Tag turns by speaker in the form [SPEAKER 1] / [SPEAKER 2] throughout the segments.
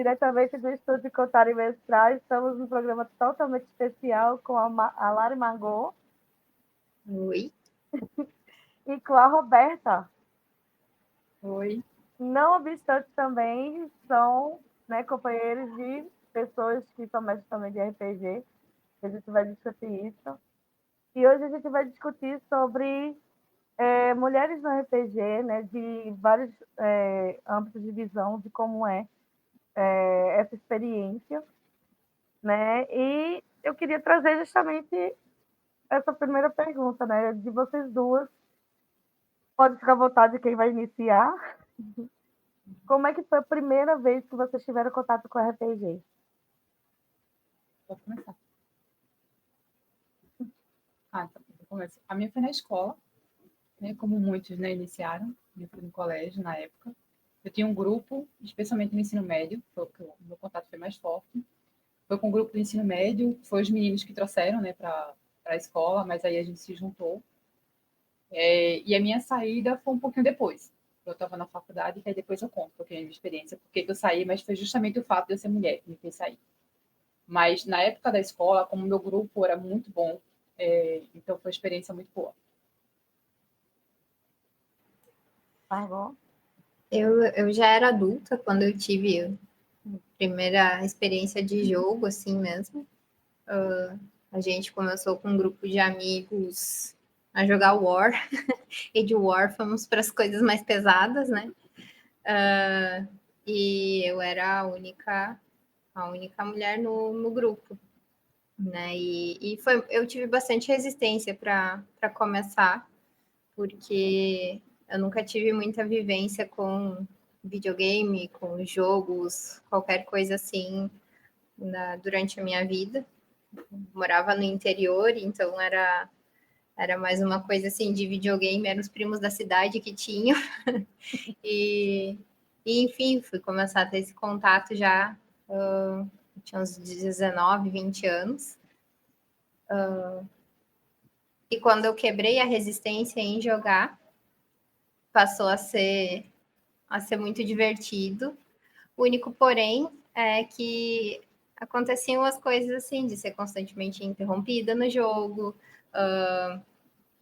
[SPEAKER 1] diretamente do estúdio Contari Mestral, estamos num programa totalmente especial com a Lari Margot
[SPEAKER 2] Oi.
[SPEAKER 1] e com a Roberta.
[SPEAKER 2] Oi.
[SPEAKER 1] Não obstante, também são, né, companheiros de pessoas que são mestres também de RPG. A gente vai discutir isso. E hoje a gente vai discutir sobre mulheres no RPG, né, de vários âmbitos de visão de como essa experiência, né? E eu queria trazer justamente essa primeira pergunta, né, de vocês duas. Pode ficar à vontade quem vai iniciar. Como é que foi a primeira vez que vocês tiveram contato com RPG?
[SPEAKER 2] Pode começar. Então, eu começo. A minha foi na escola, né? Como muitos, né, iniciaram. Eu fui no colégio na época. Eu tinha um grupo, especialmente no ensino médio, foi que o meu contato foi mais forte. Foi com o grupo do ensino médio, foi os meninos que trouxeram, né, para a escola, mas aí a gente se juntou. E a minha saída foi um pouquinho depois. Eu estava na faculdade, que aí depois eu conto um pouquinho a minha experiência, porque eu saí, mas foi justamente o fato de eu ser mulher que me fez sair. Mas na época da escola, como o meu grupo era muito bom, então foi uma experiência muito boa.
[SPEAKER 1] Margot?
[SPEAKER 2] Eu já era adulta quando eu tive a primeira experiência de jogo, assim mesmo. A gente começou com um grupo de amigos a jogar War, e de War fomos para as coisas mais pesadas, né? E eu era a única mulher no grupo, né? E eu tive bastante resistência para começar, porque eu nunca tive muita vivência com videogame, com jogos, qualquer coisa assim, durante a minha vida. Morava no interior, então era mais uma coisa assim de videogame, eram os primos da cidade que tinham. E enfim, fui começar a ter esse contato já, tinha uns 19, 20 anos. E quando eu quebrei a resistência em jogar, passou a ser muito divertido. O único porém é que aconteciam as coisas assim, de ser constantemente interrompida no jogo,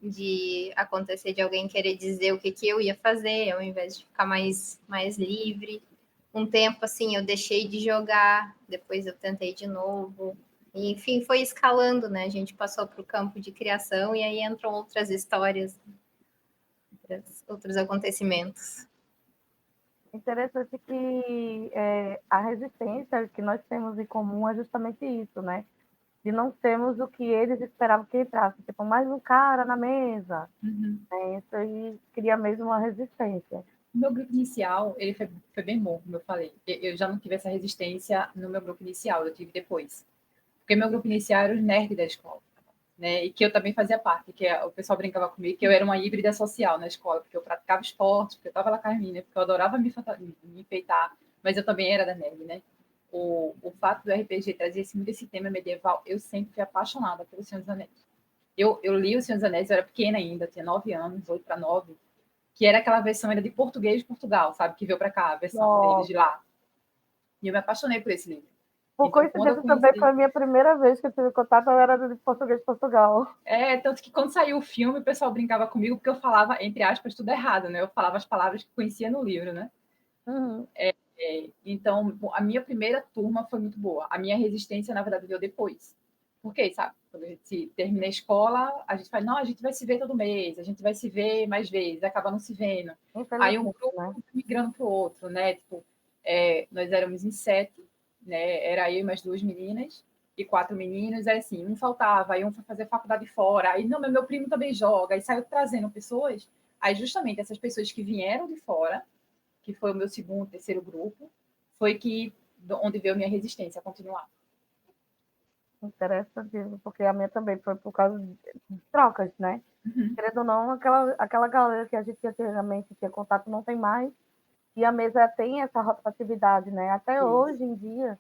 [SPEAKER 2] de acontecer de alguém querer dizer o que eu ia fazer, ao invés de ficar mais livre. Um tempo, assim, eu deixei de jogar, depois eu tentei de novo. E, enfim, foi escalando, né? A gente passou para o campo de criação e aí entram outras histórias, outros acontecimentos.
[SPEAKER 1] Interessante que a resistência que nós temos em comum é justamente isso, né? De não termos o que eles esperavam que entrasse, tipo, mais um cara na mesa.
[SPEAKER 2] Uhum.
[SPEAKER 1] Isso aí cria mesmo uma resistência.
[SPEAKER 2] O meu grupo inicial, ele foi bem bom, como eu falei. Eu já não tive essa resistência no meu grupo inicial, eu tive depois. Porque meu grupo inicial era os nerds da escola, né? E que eu também fazia parte, o pessoal brincava comigo que eu era uma híbrida social na escola, porque eu praticava esporte, porque eu estava lá com as meninas, porque eu adorava me enfeitar, mas eu também era da nerd, né? O fato do RPG trazer muito esse tema medieval, eu sempre fui apaixonada pelo Senhor dos Anéis. Eu li o Senhor dos Anéis, eu era pequena ainda, tinha 9 anos, 8 para 9, que era aquela versão ainda de português de Portugal, sabe? Que veio para cá, a versão deles
[SPEAKER 1] Nossa.
[SPEAKER 2] de lá. E eu me apaixonei por esse livro.
[SPEAKER 1] Por
[SPEAKER 2] Então, quando eu
[SPEAKER 1] coincidência, também foi
[SPEAKER 2] conheci...
[SPEAKER 1] a minha primeira vez que eu tive contato, eu era de português de Portugal.
[SPEAKER 2] Tanto que quando saiu o filme, o pessoal brincava comigo porque eu falava, entre aspas, tudo errado, né? Eu falava as palavras que conhecia no livro, né?
[SPEAKER 1] Uhum.
[SPEAKER 2] Então, a minha primeira turma foi muito boa. A minha resistência, na verdade, veio depois. Por quê, sabe? Quando a gente termina a escola, a gente fala, não, a gente vai se ver todo mês, a gente vai se ver mais vezes, acaba não se vendo. Aí um
[SPEAKER 1] Infelizmente,
[SPEAKER 2] grupo
[SPEAKER 1] né?
[SPEAKER 2] migrando para o outro, né? Tipo, nós éramos em 7, né? Era eu e mais 2 meninas e 4 meninos, aí assim, um faltava, aí um foi fazer faculdade fora, aí não, meu primo também joga, aí saiu trazendo pessoas, aí justamente essas pessoas que vieram de fora, que foi o meu segundo, terceiro grupo, foi onde veio minha resistência a continuar.
[SPEAKER 1] Interessante, porque a minha também foi por causa de trocas, né?
[SPEAKER 2] Uhum.
[SPEAKER 1] Querendo ou não, aquela galera que a gente antigamente tinha contato não tem mais, e a mesa tem essa rotatividade, né? Até
[SPEAKER 2] Isso.
[SPEAKER 1] hoje em dia,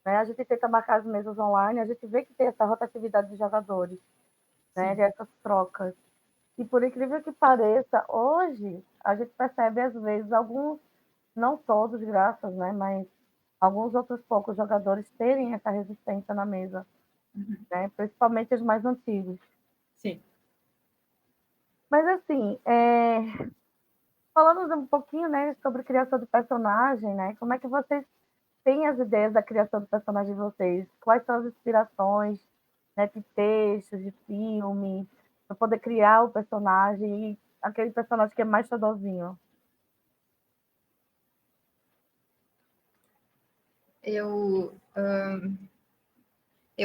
[SPEAKER 1] né, a gente tenta marcar as mesas online, a gente vê que tem essa rotatividade de jogadores, né?
[SPEAKER 2] Sim.
[SPEAKER 1] Dessas trocas. E por incrível que pareça, hoje a gente percebe às vezes alguns, não todos, graças, né? Mas alguns outros poucos jogadores terem essa resistência na mesa, né? Principalmente os mais antigos.
[SPEAKER 3] Sim.
[SPEAKER 1] Mas assim, falando um pouquinho, né, sobre criação de personagem, né? Como é que vocês têm as ideias da criação do personagem de vocês? Quais são as inspirações, né, de textos, de filme, para poder criar o personagem, e aquele personagem que é mais xodózinho?
[SPEAKER 2] Eu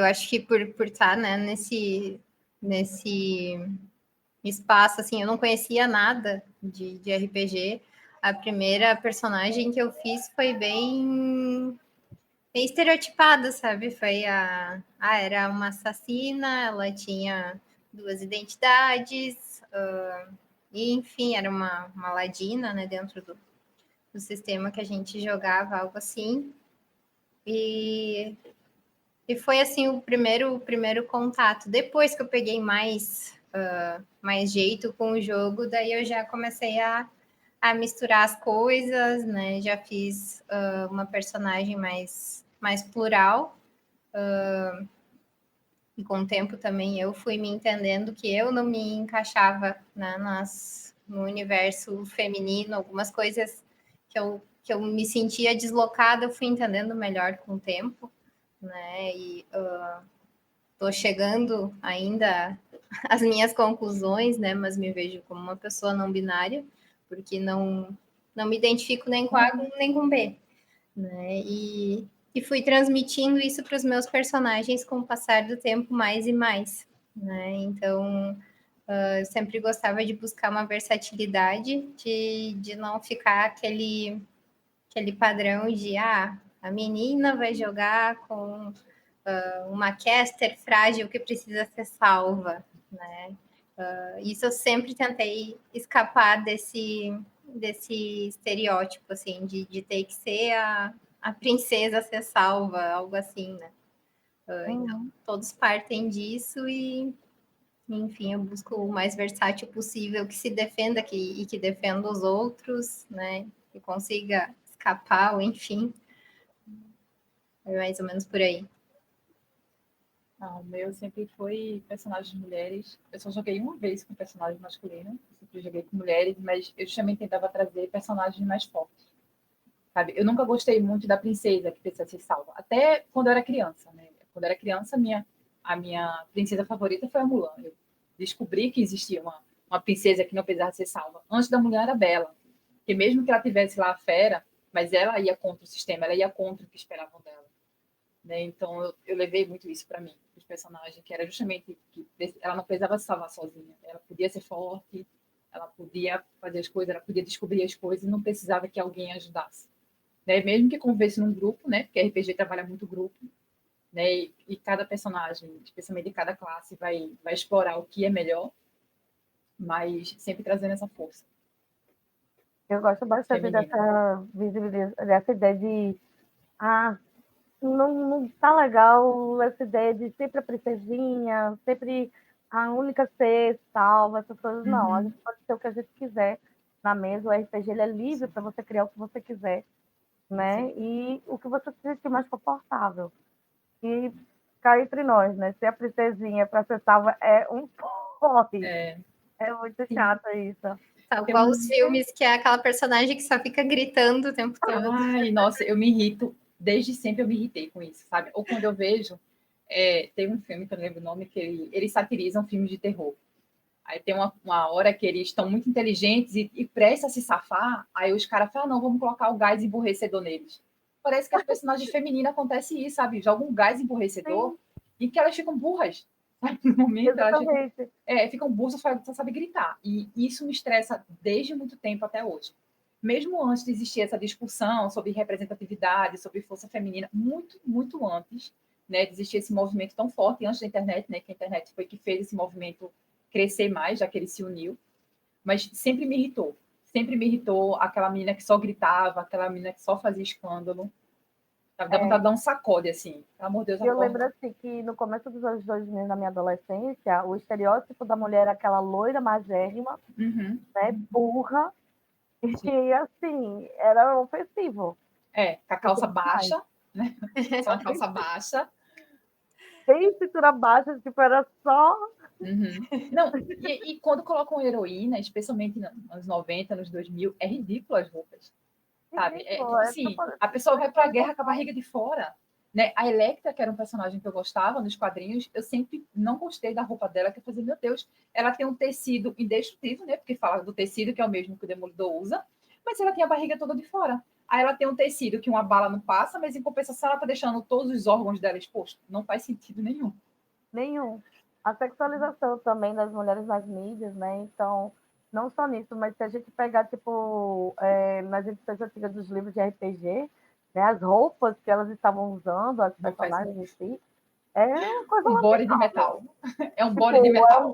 [SPEAKER 2] acho que por estar, né, nesse espaço, assim, eu não conhecia nada de RPG. A primeira personagem que eu fiz foi bem estereotipada, sabe? Foi era uma assassina, ela tinha duas identidades, e enfim, era uma ladina, né, dentro do sistema que a gente jogava, algo assim. E foi assim o primeiro contato. Depois que eu peguei mais jeito com o jogo, daí eu já comecei a misturar as coisas, né? Já fiz uma personagem mais plural. E com o tempo também eu fui me entendendo que eu não me encaixava, né, no universo feminino, algumas coisas que eu me sentia deslocada, eu fui entendendo melhor com o tempo, né? E estou chegando ainda às minhas conclusões, né? Mas me vejo como uma pessoa não binária, porque não me identifico nem com A nem com B, né? E fui transmitindo isso para os meus personagens com o passar do tempo mais e mais, né? Então, eu sempre gostava de buscar uma versatilidade, de não ficar aquele padrão de a menina vai jogar com uma caster frágil que precisa ser salva, né? Isso eu sempre tentei escapar desse estereótipo, assim, de ter que ser a princesa a ser salva, algo assim, né? Então, todos partem disso e, enfim, eu busco o mais versátil possível, que se defenda e que defenda os outros, né? Que consiga escapar, ou enfim. É mais ou menos por aí.
[SPEAKER 3] Não, o meu sempre foi personagens mulheres. Eu só joguei uma vez com personagem masculino. Eu sempre joguei com mulheres, mas eu justamente tentava trazer personagens mais fortes. Sabe? Eu nunca gostei muito da princesa que precisa ser salva. Até quando eu era criança, né? Quando eu era criança, a minha princesa favorita foi a Mulan. Eu descobri que existia uma princesa que não precisava ser salva. Antes da Mulan era Bela. Porque mesmo que ela tivesse lá a fera, mas ela ia contra o sistema, ela ia contra o que esperavam dela. Né? Então eu levei muito isso para mim, os personagens, que era justamente que ela não precisava se salvar sozinha, ela podia ser forte, ela podia fazer as coisas, ela podia descobrir as coisas e não precisava que alguém ajudasse. Né? Mesmo que convivesse num grupo, né? Porque RPG trabalha muito grupo, né? E cada personagem, especialmente cada classe, vai explorar o que é melhor, mas sempre trazendo essa força.
[SPEAKER 1] Eu gosto bastante
[SPEAKER 3] Feminina.
[SPEAKER 1] dessa visibilidade, dessa ideia de não tá legal essa ideia de sempre a princesinha, sempre a única ser salva, essas coisas. Não, a gente pode ser o que a gente quiser na mesa. O RPG ele é livre para você criar o que você quiser, né? E o que você se sentir mais confortável. E cá entre nós, né? Ser a princesinha para ser salva é um porre. É muito chato isso.
[SPEAKER 2] Tal qual os filmes, que é aquela personagem que só fica gritando o tempo todo.
[SPEAKER 3] Ai, nossa, eu me irrito. Desde sempre eu me irritei com isso, sabe? Ou quando eu vejo, tem um filme que eu não lembro o nome, que eles satirizam filmes de terror. Aí tem uma hora que eles estão muito inteligentes e prestes a se safar, aí os caras falam, não, vamos colocar o gás emborrecedor neles. Parece que as personagens femininas acontece isso, sabe? Jogam um gás emborrecedor. Sim. E que elas ficam burras. Sabe? No momento,
[SPEAKER 1] exatamente.
[SPEAKER 3] Elas ficam burras, só sabem gritar. E isso me estressa desde muito tempo até hoje. Mesmo antes de existir essa discussão sobre representatividade, sobre força feminina, muito, muito antes, né, de existir esse movimento tão forte, antes da internet, né, que a internet foi que fez esse movimento crescer mais, já que ele se uniu, mas sempre me irritou aquela menina que só gritava, aquela menina que só fazia escândalo, dá vontade de dar um sacode, assim, pelo amor de Deus,
[SPEAKER 1] eu lembro, assim, que no começo dos anos 2000, na minha adolescência, o estereótipo da mulher era aquela loira magérrima, né, burra, e, assim, era ofensivo.
[SPEAKER 3] com a calça baixa, né? Só uma calça baixa.
[SPEAKER 1] Sem cintura baixa, tipo, era só...
[SPEAKER 3] Não, e quando colocam heroína, especialmente nos anos 90, nos 2000, é ridículo as roupas, sabe? Tipo assim, a pessoa vai pra guerra com a barriga de fora, né? A Electra, que era um personagem que eu gostava nos quadrinhos, eu sempre não gostei da roupa dela, que eu fazia, meu Deus, ela tem um tecido indestrutível, né? Porque fala do tecido, que é o mesmo que o Demolidor usa, mas ela tem a barriga toda de fora. Aí ela tem um tecido que uma bala não passa, mas em compensação ela tá deixando todos os órgãos dela expostos. Não faz sentido nenhum.
[SPEAKER 1] Nenhum. A sexualização também das mulheres nas mídias, né? Então, não só nisso, mas se a gente pegar, tipo, nas edições antigas dos livros de RPG, né, as roupas que elas estavam usando, as personagens em si, é uma coisa
[SPEAKER 3] um body de metal. É um body de
[SPEAKER 1] é
[SPEAKER 3] metal.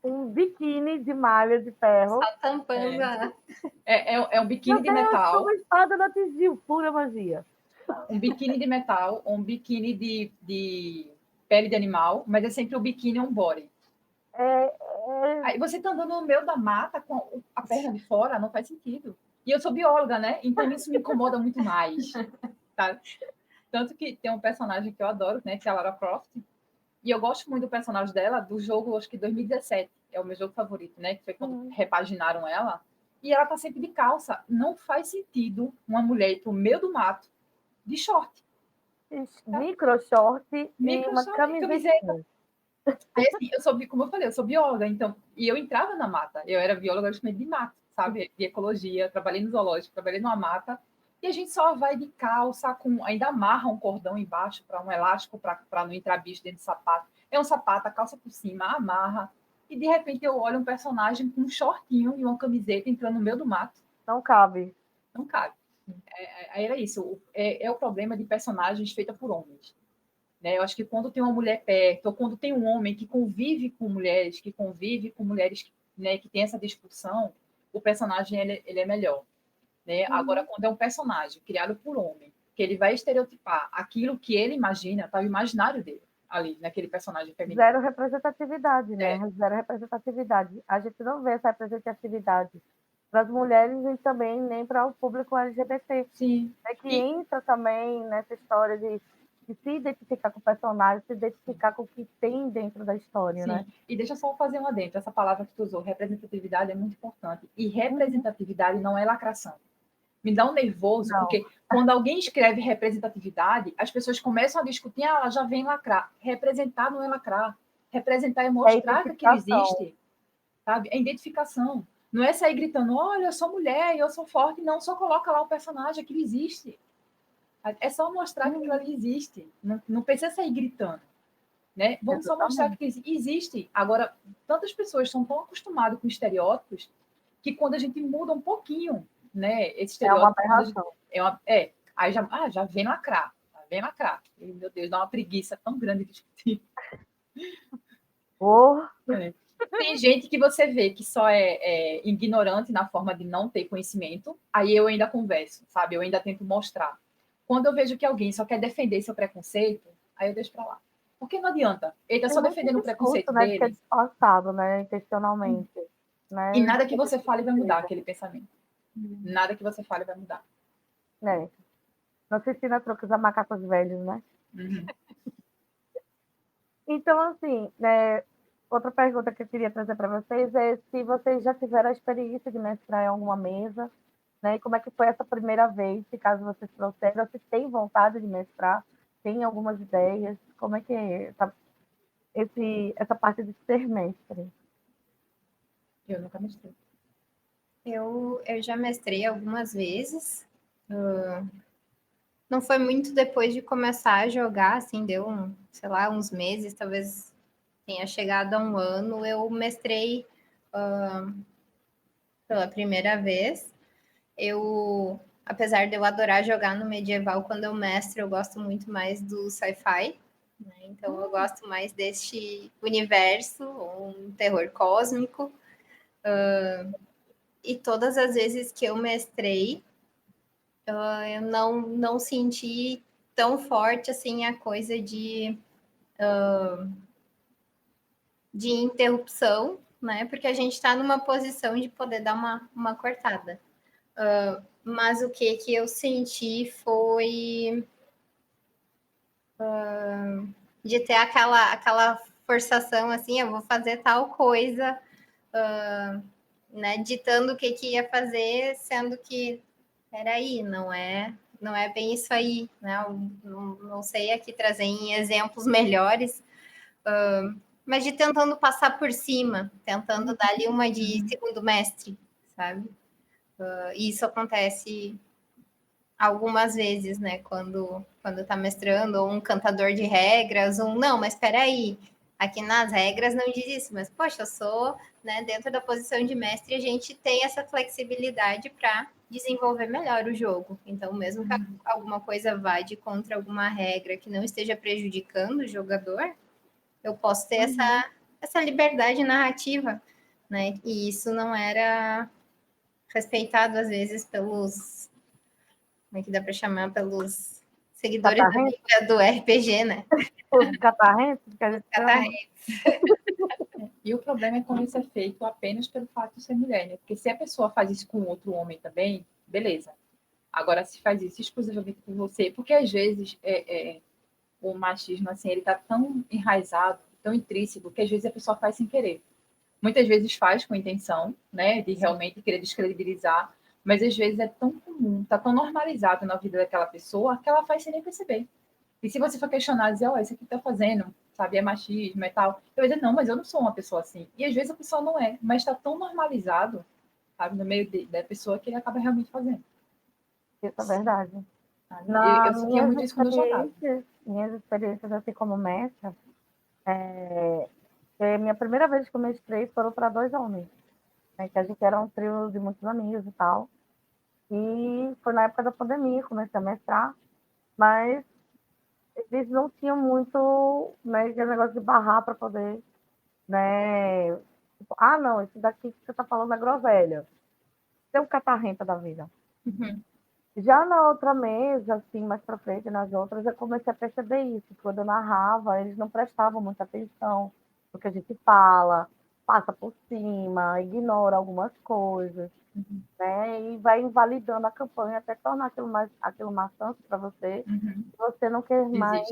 [SPEAKER 1] um biquíni de malha de ferro.
[SPEAKER 2] Só tampando
[SPEAKER 3] É um biquíni de
[SPEAKER 1] Deus,
[SPEAKER 3] metal.
[SPEAKER 1] como a espada não atingiu, pura magia.
[SPEAKER 3] Um biquíni de metal, ou um biquíni de pele de animal, mas é sempre o biquíni on body. Aí você tá andando no meio da mata com a perna de fora, não faz sentido. E eu sou bióloga, né? Então isso me incomoda muito mais. Tá? Tanto que tem um personagem que eu adoro, né? Que é a Lara Croft. E eu gosto muito do personagem dela, do jogo, acho que 2017. É o meu jogo favorito, né? Que foi quando repaginaram ela. E ela tá sempre de calça. Não faz sentido uma mulher ir pro meio do mato de short.
[SPEAKER 1] Tá? Micro short e uma camiseta.
[SPEAKER 3] Aí, assim, como eu falei, eu sou bióloga, então, e eu entrava na mata, eu era bióloga justamente de mata, sabe, de ecologia, trabalhei no zoológico, trabalhei numa mata, e a gente só vai de calça, ainda amarra um cordão embaixo para um elástico para não entrar bicho dentro do sapato. É um sapato, a calça por cima, amarra, e de repente eu olho um personagem com um shortinho e uma camiseta entrando no meio do mato.
[SPEAKER 1] Não cabe.
[SPEAKER 3] Não cabe. Aí era isso, é o problema de personagens feitas por homens. Né? Eu acho que quando tem uma mulher perto, ou quando tem um homem que convive com mulheres, né, que tem essa discussão, o personagem ele é melhor. Né? Agora, quando é um personagem criado por homem, que ele vai estereotipar aquilo que ele imagina, tá o imaginário dele ali, naquele personagem feminino.
[SPEAKER 1] Zero representatividade, né? Zero representatividade. A gente não vê essa representatividade para as mulheres e também nem para o público LGBT.
[SPEAKER 3] Sim.
[SPEAKER 1] É que entra também nessa história de se identificar com o personagem, se identificar com o que tem dentro da história,
[SPEAKER 3] Sim.
[SPEAKER 1] né?
[SPEAKER 3] E deixa eu só fazer uma dentro. Essa palavra que tu usou, representatividade, é muito importante. E representatividade não é lacração. Me dá um nervoso, porque quando alguém escreve representatividade, as pessoas começam a discutir, ela já vem lacrar. Representar não é lacrar. Representar é mostrar que aquilo existe. Sabe? É identificação. Não é sair gritando, olha, eu sou mulher, eu sou forte. Não, só coloca lá o personagem, aquilo existe. É só mostrar que aquilo ali existe. Não precisa sair gritando. Né? Vamos só mostrar que existe. Agora, tantas pessoas são tão acostumadas com estereótipos que quando a gente muda um pouquinho, né, esse estereótipo, aí já vem lacrar, vem lacrar. E, meu Deus, dá uma preguiça tão grande de discutir. Tem gente que você vê que só é ignorante na forma de não ter conhecimento, aí eu ainda converso, sabe? Eu ainda tento mostrar. Quando eu vejo que alguém só quer defender seu preconceito, aí eu deixo para lá. Porque não adianta. Ele está só defendendo o preconceito dele.
[SPEAKER 1] Que é disfarçado, né? Intencionalmente. Né?
[SPEAKER 3] E nada que você fale vai mudar aquele pensamento. Nada que você fale vai mudar.
[SPEAKER 1] Não se ensina truques a macacos velhos, né? Então, assim, outra pergunta que eu queria trazer para vocês é se vocês já tiveram a experiência de mestrar em alguma mesa, né? E como é que foi essa primeira vez, se caso vocês trouxeram, se tem vontade de mestrar, tem algumas ideias, como é que é essa parte de ser mestre?
[SPEAKER 3] Eu nunca mestrei.
[SPEAKER 2] Eu já mestrei algumas vezes. Não foi muito depois de começar a jogar, assim, deu, uns meses, talvez tenha chegado a 1 ano, eu mestrei pela primeira vez. Apesar de eu adorar jogar no medieval, quando eu mestro, eu gosto muito mais do sci-fi, né? Então eu gosto mais deste universo, um terror cósmico. E todas as vezes que eu mestrei, eu não senti tão forte assim a coisa de interrupção, né? Porque a gente está numa posição de poder dar uma cortada. Mas o que eu senti foi de ter aquela forçação assim, eu vou fazer tal coisa, né, ditando o que ia fazer, sendo que, peraí, não é bem isso aí, né? Não sei aqui trazer em exemplos melhores, mas de tentando passar por cima, tentando dar ali uma de segundo mestre, sabe? E isso acontece algumas vezes, né? Quando tá mestrando, ou um cantador de regras, não, mas espera aí, aqui nas regras não diz isso, mas poxa, eu sou, né, dentro da posição de mestre, a gente tem essa flexibilidade para desenvolver melhor o jogo. Então, mesmo que alguma coisa vá de contra alguma regra que não esteja prejudicando o jogador, eu posso ter essa liberdade narrativa, né? E isso não era respeitado às vezes pelos, como é que dá para chamar, pelos seguidores da Bíblia do RPG, né?
[SPEAKER 1] Os catarrentos, que a gente chama.
[SPEAKER 3] E o problema é quando isso é feito apenas pelo fato de ser mulher, né? Porque se a pessoa faz isso com outro homem também, beleza. Agora, se faz isso exclusivamente com você, porque às vezes o machismo, assim, ele tá tão enraizado, tão intrínseco, que às vezes a pessoa faz sem querer. Muitas vezes faz com intenção, né, de realmente querer descredibilizar, mas às vezes é tão comum, tá tão normalizado na vida daquela pessoa, que ela faz sem nem perceber. E se você for questionar, dizer, ó, isso aqui tá fazendo, sabe, é machismo e tal, eu vou dizer, não, mas eu não sou uma pessoa assim. E às vezes a pessoa não é, mas tá tão normalizado, sabe, no meio da pessoa, que ele acaba realmente fazendo.
[SPEAKER 1] Isso é verdade.
[SPEAKER 3] Eu sentia muito isso quando eu jogava.
[SPEAKER 1] Minhas experiências assim como mestra, minha primeira vez que eu mestrei foram para 2 homens, né, que a gente era um trio de muitos amigos e tal. E foi na época da pandemia, comecei a mestrar, mas eles não tinham muito, né, aquele negócio de barrar para poder, né, tipo, não, esse daqui que você está falando é groselha. Tem um catarrenta da vida. Já na outra mesa, assim, mais para frente, nas outras, eu comecei a perceber isso. Quando eu narrava, eles não prestavam muita atenção no que a gente fala, passa por cima, ignora algumas coisas, né? E vai invalidando a campanha até tornar aquilo maçante para você, e você não quer mais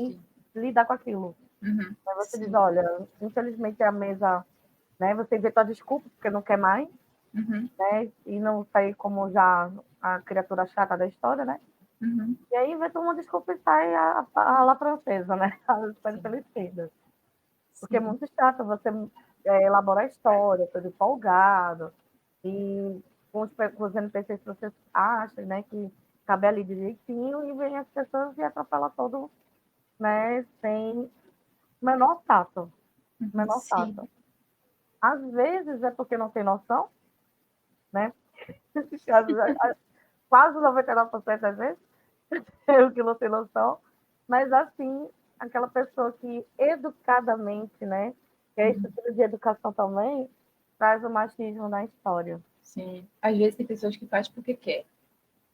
[SPEAKER 1] lidar com aquilo. Aí você diz, olha, infelizmente a mesa, né? Você inventou a desculpa porque não quer mais, né? E não sair como já a criatura chata da história, né? E aí inventa uma desculpa e sai a La Francesa, né? As pela esquerda. Porque é muito chato você elaborar a história, todo empolgado, e com os NPCs que você acha, né, que cabe ali direitinho, e vem as pessoas e atropelam todo, né, sem menor tato. Menor tato. Às vezes é porque não tem noção, né? Quase 99% das vezes, eu que não tenho noção, mas assim, aquela pessoa que educadamente, né, que é estrutura de educação também, traz o machismo na história.
[SPEAKER 3] Sim, às vezes tem pessoas que fazem porque quer,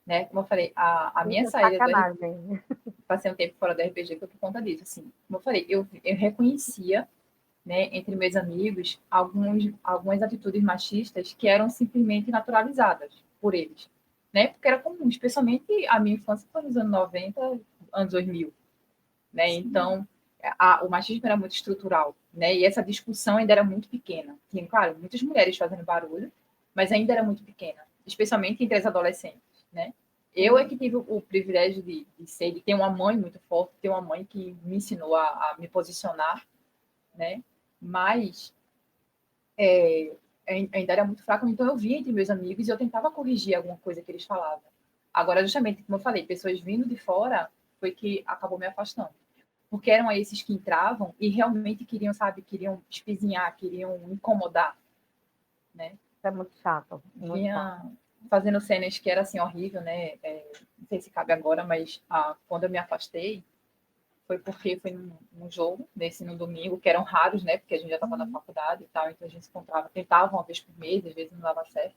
[SPEAKER 3] né? Como eu falei, a minha
[SPEAKER 1] Isso é
[SPEAKER 3] saída
[SPEAKER 1] sacanagem.
[SPEAKER 3] Passei um tempo fora da RPG por conta disso, assim. Como eu falei, eu reconhecia, né, entre meus amigos, algumas atitudes machistas que eram simplesmente naturalizadas por eles, né? Porque era comum, especialmente a minha infância foi nos anos 90, anos 2000, né? Sim. Então, o machismo era muito estrutural, né? E essa discussão ainda era muito pequena. Tinha, claro, muitas mulheres fazendo barulho, mas ainda era muito pequena, especialmente entre as adolescentes, né? Eu é que tive o privilégio de ter uma mãe muito forte, ter uma mãe que me ensinou a me posicionar, né? Mas ainda era muito fraca, então eu via entre meus amigos e eu tentava corrigir alguma coisa que eles falavam. Agora, justamente, como eu falei, pessoas vindo de fora foi que acabou me afastando. Porque eram esses que entravam e realmente queriam, sabe, queriam espizinhar, queriam incomodar, né?
[SPEAKER 1] É muito chato.
[SPEAKER 3] Vinha fazendo cenas que era assim horrível, né? Não sei se cabe agora, mas quando eu me afastei foi porque foi num jogo, no domingo, que eram raros, né? Porque a gente já estava na faculdade e tal, então a gente se encontrava, tentava uma vez por mês, às vezes não dava certo.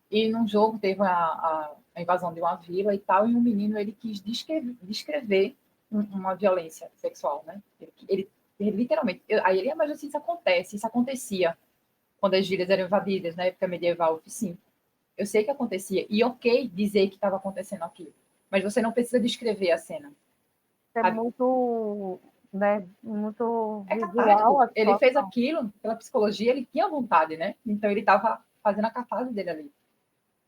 [SPEAKER 3] E num jogo teve a invasão de uma vila e tal, e um menino ele quis descrever uma violência sexual, né? Ele literalmente, aí ele, mas isso acontece, isso acontecia quando as vilas eram invadidas, na época medieval, sim. Eu sei que acontecia. E ok dizer que estava acontecendo aquilo. Mas você não precisa descrever a cena.
[SPEAKER 1] É
[SPEAKER 3] Sabe?
[SPEAKER 1] muito, né, muito
[SPEAKER 3] É
[SPEAKER 1] visual
[SPEAKER 3] catártico.
[SPEAKER 1] a
[SPEAKER 3] Ele fez
[SPEAKER 1] situação.
[SPEAKER 3] aquilo pela psicologia, ele tinha vontade, né? Então ele estava fazendo a catarse dele ali.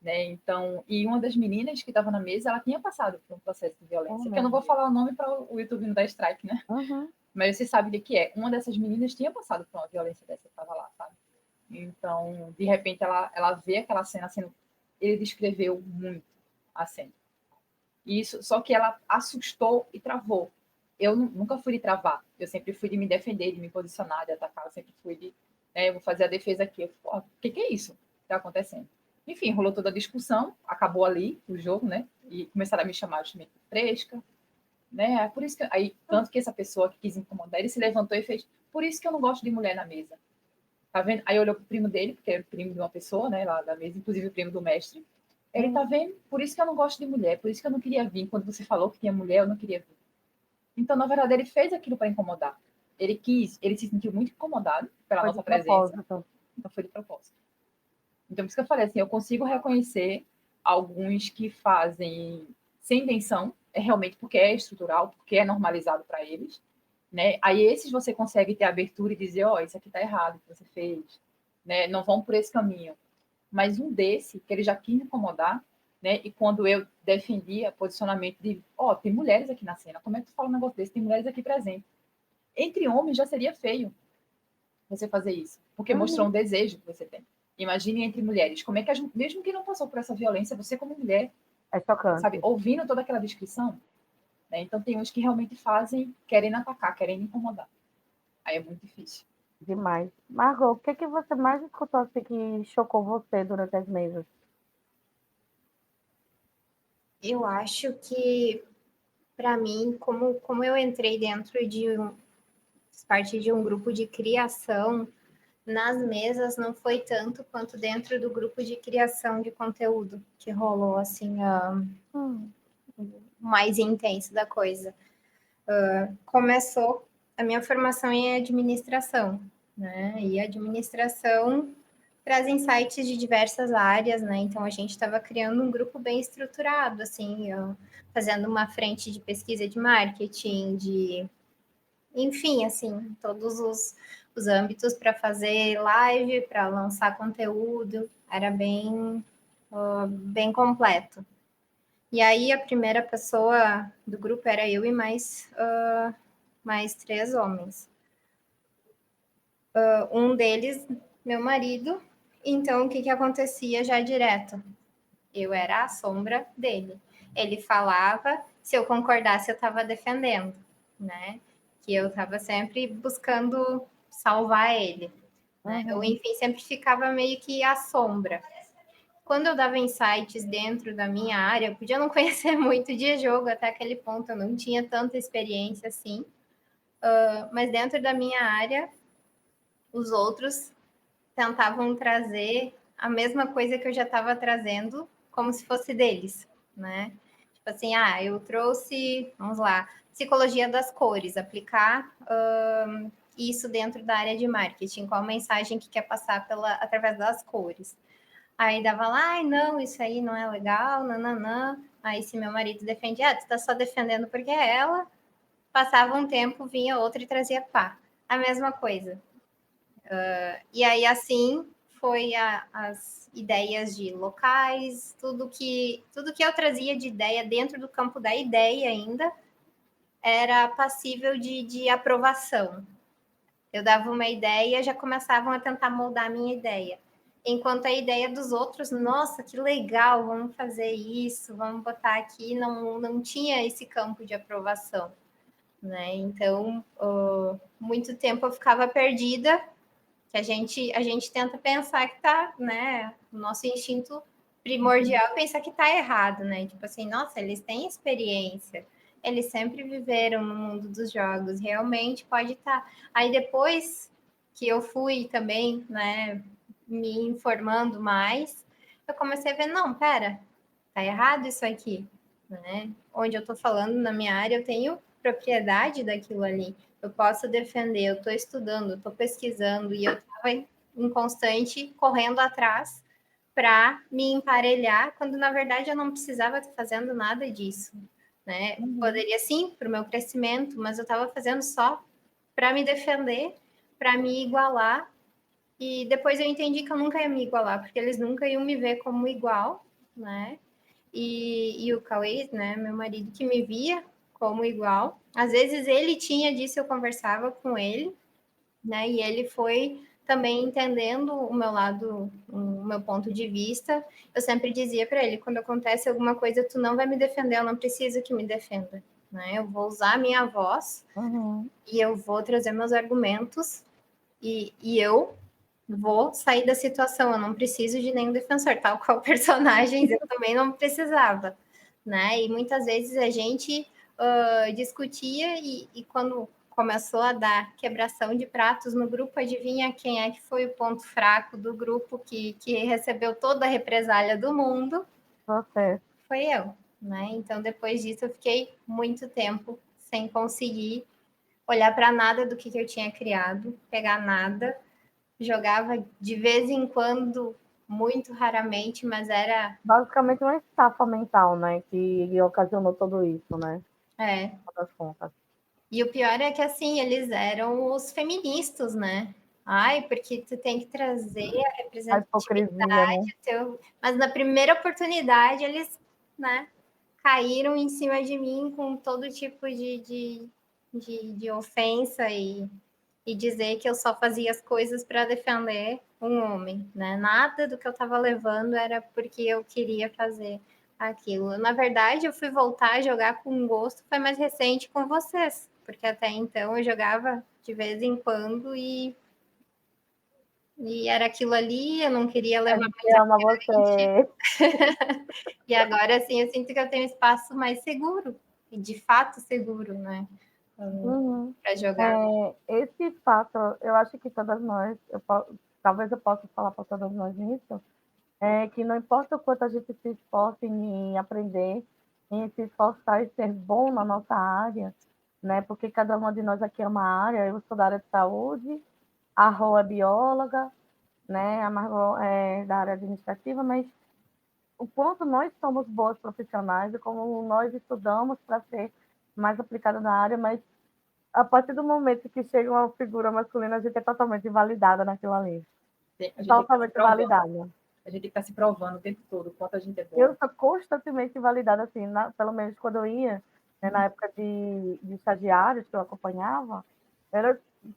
[SPEAKER 3] Né? Então, e uma das meninas que estava na mesa, ela tinha passado por um processo de
[SPEAKER 1] Oh,
[SPEAKER 3] violência, que eu
[SPEAKER 1] meu
[SPEAKER 3] não vou
[SPEAKER 1] Deus.
[SPEAKER 3] falar o nome para o YouTube não dar strike, né?
[SPEAKER 1] Uhum.
[SPEAKER 3] Mas você sabe de que é. Uma dessas meninas tinha passado por uma violência dessa que estava lá, sabe? Então, de repente, ela vê aquela cena sendo. Ele descreveu muito a cena. Isso, só que ela assustou e travou. Eu nunca fui de travar. Eu sempre fui de me defender, de me posicionar, de atacar. Eu sempre fui de. Né, eu vou fazer a defesa aqui. O que é isso que está acontecendo? Enfim, rolou toda a discussão, acabou ali o jogo, né? E começaram a me chamar de fresca, né? É por isso que aí tanto que essa pessoa que quis incomodar, ele se levantou e fez. Por isso que eu não gosto de mulher na mesa. Tá vendo? Aí olhou pro primo dele, porque era o primo de uma pessoa, né, lá da mesa, inclusive o primo do mestre. Ele tá vendo? Por isso que eu não gosto de mulher, por isso que eu não queria vir. Quando você falou que tinha mulher, eu não queria vir. Então, na verdade, ele fez aquilo para incomodar. Ele quis, ele se sentiu muito incomodado pela
[SPEAKER 1] Foi de
[SPEAKER 3] nossa presença,
[SPEAKER 1] propósito.
[SPEAKER 3] então foi de propósito. Então, por isso que eu falei assim, eu consigo reconhecer alguns que fazem sem intenção, é realmente porque é estrutural, porque é normalizado para eles, né? Aí esses você consegue ter abertura e dizer, ó, isso aqui tá errado, que você fez, né? Não vão por esse caminho. Mas um desse, que ele já quis me incomodar, né? E quando eu defendia posicionamento de, ó, tem mulheres aqui na cena, como é que tu fala um negócio desse? Tem mulheres aqui presentes. Entre homens já seria feio você fazer isso, porque mostrou um
[SPEAKER 1] Uhum.
[SPEAKER 3] desejo que você tem. Imagine entre mulheres, como é que mesmo que não passou por essa violência, você como mulher,
[SPEAKER 1] É
[SPEAKER 3] sabe,
[SPEAKER 1] chocante.
[SPEAKER 3] ouvindo toda aquela descrição, né? Então tem uns que realmente fazem, querendo atacar, querendo incomodar. Aí é muito difícil.
[SPEAKER 1] Demais. Margot, o que que você mais escutou assim, que chocou você durante as mesas?
[SPEAKER 2] Eu acho que, para mim, como eu entrei dentro de parte de um grupo de criação, nas mesas não foi tanto quanto dentro do grupo de criação de conteúdo que rolou assim
[SPEAKER 1] Hum.
[SPEAKER 2] mais intenso da coisa. Começou a minha formação em administração, né? E a administração traz insights de diversas áreas, né? Então a gente estava criando um grupo bem estruturado, assim, fazendo uma frente de pesquisa de marketing, de enfim, assim, todos os âmbitos para fazer live, para lançar conteúdo, era bem completo. E aí a primeira pessoa do grupo era eu e mais 3 homens. Um deles, meu marido. Então, o que acontecia já direto? Eu era a sombra dele. Ele falava, se eu concordasse, eu estava defendendo, né? Que eu estava sempre buscando salvar ele, né? Ou,
[SPEAKER 1] Uhum.
[SPEAKER 2] enfim, sempre ficava meio que à sombra. Quando eu dava insights dentro da minha área, eu podia não conhecer muito de jogo até aquele ponto, eu não tinha tanta experiência assim, mas dentro da minha área, os outros tentavam trazer a mesma coisa que eu já estava trazendo, como se fosse deles, né? Tipo assim, eu trouxe, vamos lá, psicologia das cores, aplicar isso dentro da área de marketing, qual a mensagem que quer passar através das cores. Aí dava lá, ai, não, isso aí não é legal, nananã. Aí se meu marido defendia, tu tá só defendendo porque é ela, passava um tempo, vinha outra e trazia pá. A mesma coisa. E aí, assim, foi as ideias de locais, tudo que eu trazia de ideia dentro do campo da ideia ainda era passível de aprovação. Eu dava uma ideia, já começavam a tentar moldar a minha ideia. Enquanto a ideia dos outros, nossa, que legal, vamos fazer isso, vamos botar aqui, não tinha esse campo de aprovação. Né? Então, muito tempo eu ficava perdida, que a gente tenta pensar que tá, né? O nosso instinto primordial é pensar que tá errado, né? Tipo assim, nossa, eles têm experiência, eles sempre viveram no mundo dos jogos, realmente pode estar. Tá. Aí depois que eu fui também, né, me informando mais, eu comecei a ver, não, pera, tá errado isso aqui, né? Onde eu tô falando na minha área, eu tenho propriedade daquilo ali. Eu posso defender, eu estou estudando, eu estou pesquisando e eu estava em constante correndo atrás para me emparelhar, quando na verdade eu não precisava estar fazendo nada disso, né? Poderia sim para o meu crescimento, mas eu estava fazendo só para me defender, para me igualar. E depois eu entendi que eu nunca ia me igualar, porque eles nunca iam me ver como igual, né? E o Cauê, né, meu marido, que me via como igual. Às vezes ele tinha disso, eu conversava com ele, né? E ele foi também entendendo o meu lado, o meu ponto de vista. Eu sempre dizia para ele, quando acontece alguma coisa, tu não vai me defender, eu não preciso que me defenda, né? Eu vou usar a minha voz e eu vou trazer meus argumentos e eu vou sair da situação, eu não preciso de nenhum defensor, tal qual personagens eu também não precisava, né? E muitas vezes a gente discutia e quando começou a dar quebração de pratos no grupo, adivinha quem é que foi o ponto fraco do grupo que recebeu toda a represália do mundo?
[SPEAKER 1] Você.
[SPEAKER 2] Foi eu, né? Então depois disso eu fiquei muito tempo sem conseguir olhar para nada do que eu tinha criado, pegar nada, jogava de vez em quando, muito raramente, mas era.
[SPEAKER 1] Basicamente uma estafa mental, né? Que ocasionou tudo isso, né?
[SPEAKER 2] É.
[SPEAKER 1] No final das contas.
[SPEAKER 2] E o pior é que, assim, eles eram os feministas, né? Ai, porque tu tem que trazer a
[SPEAKER 1] A
[SPEAKER 2] representatividade.
[SPEAKER 1] hipocrisia, né?
[SPEAKER 2] Mas na primeira oportunidade, eles, né, caíram em cima de mim com todo tipo de ofensa e dizer que eu só fazia as coisas para defender um homem, né? Nada do que eu estava levando era porque eu queria fazer aquilo. Na verdade, eu fui voltar a jogar com gosto, foi mais recente com vocês, porque até então eu jogava de vez em quando e era aquilo ali, eu não queria
[SPEAKER 1] A
[SPEAKER 2] levar
[SPEAKER 1] gente ama você.
[SPEAKER 2] e agora, assim, eu sinto que eu tenho um espaço mais seguro, e de fato seguro, né? Para jogar.
[SPEAKER 1] Esse fato, eu acho que todas nós, talvez eu possa falar para todas nós nisso, é que não importa o quanto a gente se esforce em aprender, em se esforçar e ser bom na nossa área, né? Porque cada uma de nós aqui é uma área, eu sou da área de saúde, a Rô é bióloga, né? A Margot é da área administrativa, mas o quanto nós somos boas profissionais e como nós estudamos para ser mais aplicada na área, mas a partir do momento que chega uma figura masculina, a gente é totalmente invalidada naquilo ali. Totalmente invalidada.
[SPEAKER 3] A gente tem que estar se provando o tempo todo, o quanto a gente é bom.
[SPEAKER 1] Eu sou constantemente invalidada, assim, pelo menos quando eu ia, né, na época de estagiários que eu acompanhava,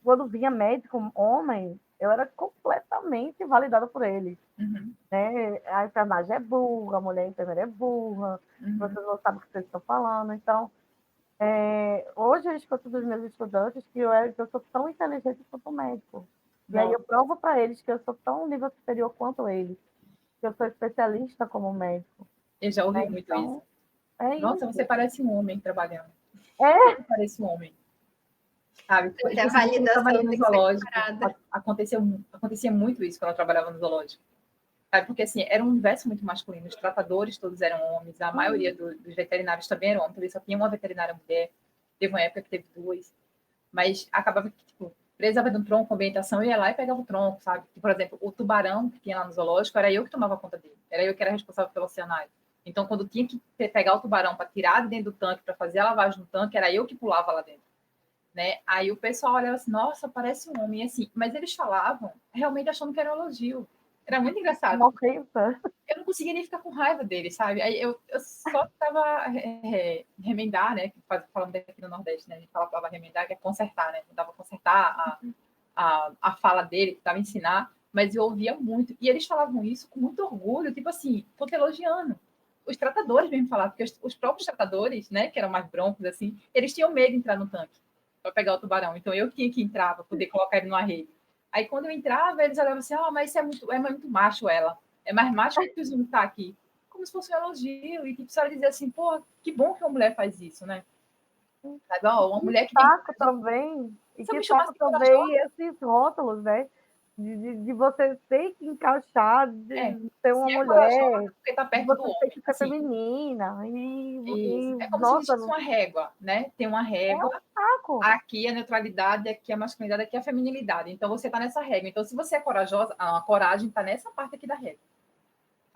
[SPEAKER 1] quando vinha médico homem, eu era completamente invalidada por ele. Né? A enfermagem é burra, a mulher enfermeira é burra, vocês não sabem o que vocês estão falando. Então, hoje eu escuto dos meus estudantes que eu sou tão inteligente quanto o médico. E aí eu provo para eles que eu sou tão nível superior quanto eles, que eu sou especialista como médico.
[SPEAKER 3] Eu já ouvi muito
[SPEAKER 1] então,
[SPEAKER 3] isso. Nossa, você parece um homem trabalhando.
[SPEAKER 1] Você
[SPEAKER 3] parece um homem. Sabe?
[SPEAKER 2] A validação
[SPEAKER 3] no zoológico, acontecia muito isso quando eu trabalhava no zoológico. Sabe? Porque assim, era um universo muito masculino. Os tratadores todos eram homens, a maioria dos veterinários também eram homens, só tinha uma veterinária mulher. Teve uma época que teve duas. Mas acabava que, tipo, precisava de um tronco com ambientação, eu ia lá e pegava o tronco, sabe? Por exemplo, o tubarão que tinha lá no zoológico, era eu que tomava conta dele. Era eu que era responsável pelo oceanário. Então, quando tinha que pegar o tubarão para tirar de dentro do tanque, para fazer a lavagem no tanque, era eu que pulava lá dentro. Né? Aí o pessoal olhava assim, nossa, parece um homem, assim. Mas eles falavam realmente achando que era um elogio. Era muito engraçado. Eu não conseguia nem ficar com raiva dele, sabe? Aí eu só tava remendar, né? Falando aqui no Nordeste, né? A gente falava remendar, que é consertar, né? Tentava consertar a fala dele, tentava ensinar, mas eu ouvia muito. E eles falavam isso com muito orgulho, tipo assim, tô te elogiando. Os tratadores mesmo falavam, porque os próprios tratadores, né? Que eram mais broncos, assim, eles tinham medo de entrar no tanque para pegar o tubarão. Então eu tinha que entrar para poder colocar ele numa rede. Aí quando eu entrava, eles olhavam assim, mas isso é muito macho ela. É mais macho que o Zoom tá aqui. Como se fosse um elogio. E tipo, a dizer assim, pô, que bom que uma mulher faz isso, né? Sabe? Uma mulher que
[SPEAKER 1] saco também. E que saco também esses rótulos, né? De você ter que encaixar, de ser uma mulher,
[SPEAKER 3] tá perto
[SPEAKER 1] de você
[SPEAKER 3] do
[SPEAKER 1] ter que ser
[SPEAKER 3] assim,
[SPEAKER 1] feminina.
[SPEAKER 3] É como se existisse uma régua, né? Tem uma régua. Aqui a neutralidade, aqui a masculinidade, aqui a feminilidade. Então você está nessa régua. Então, se você é corajosa, a coragem está nessa parte aqui da régua.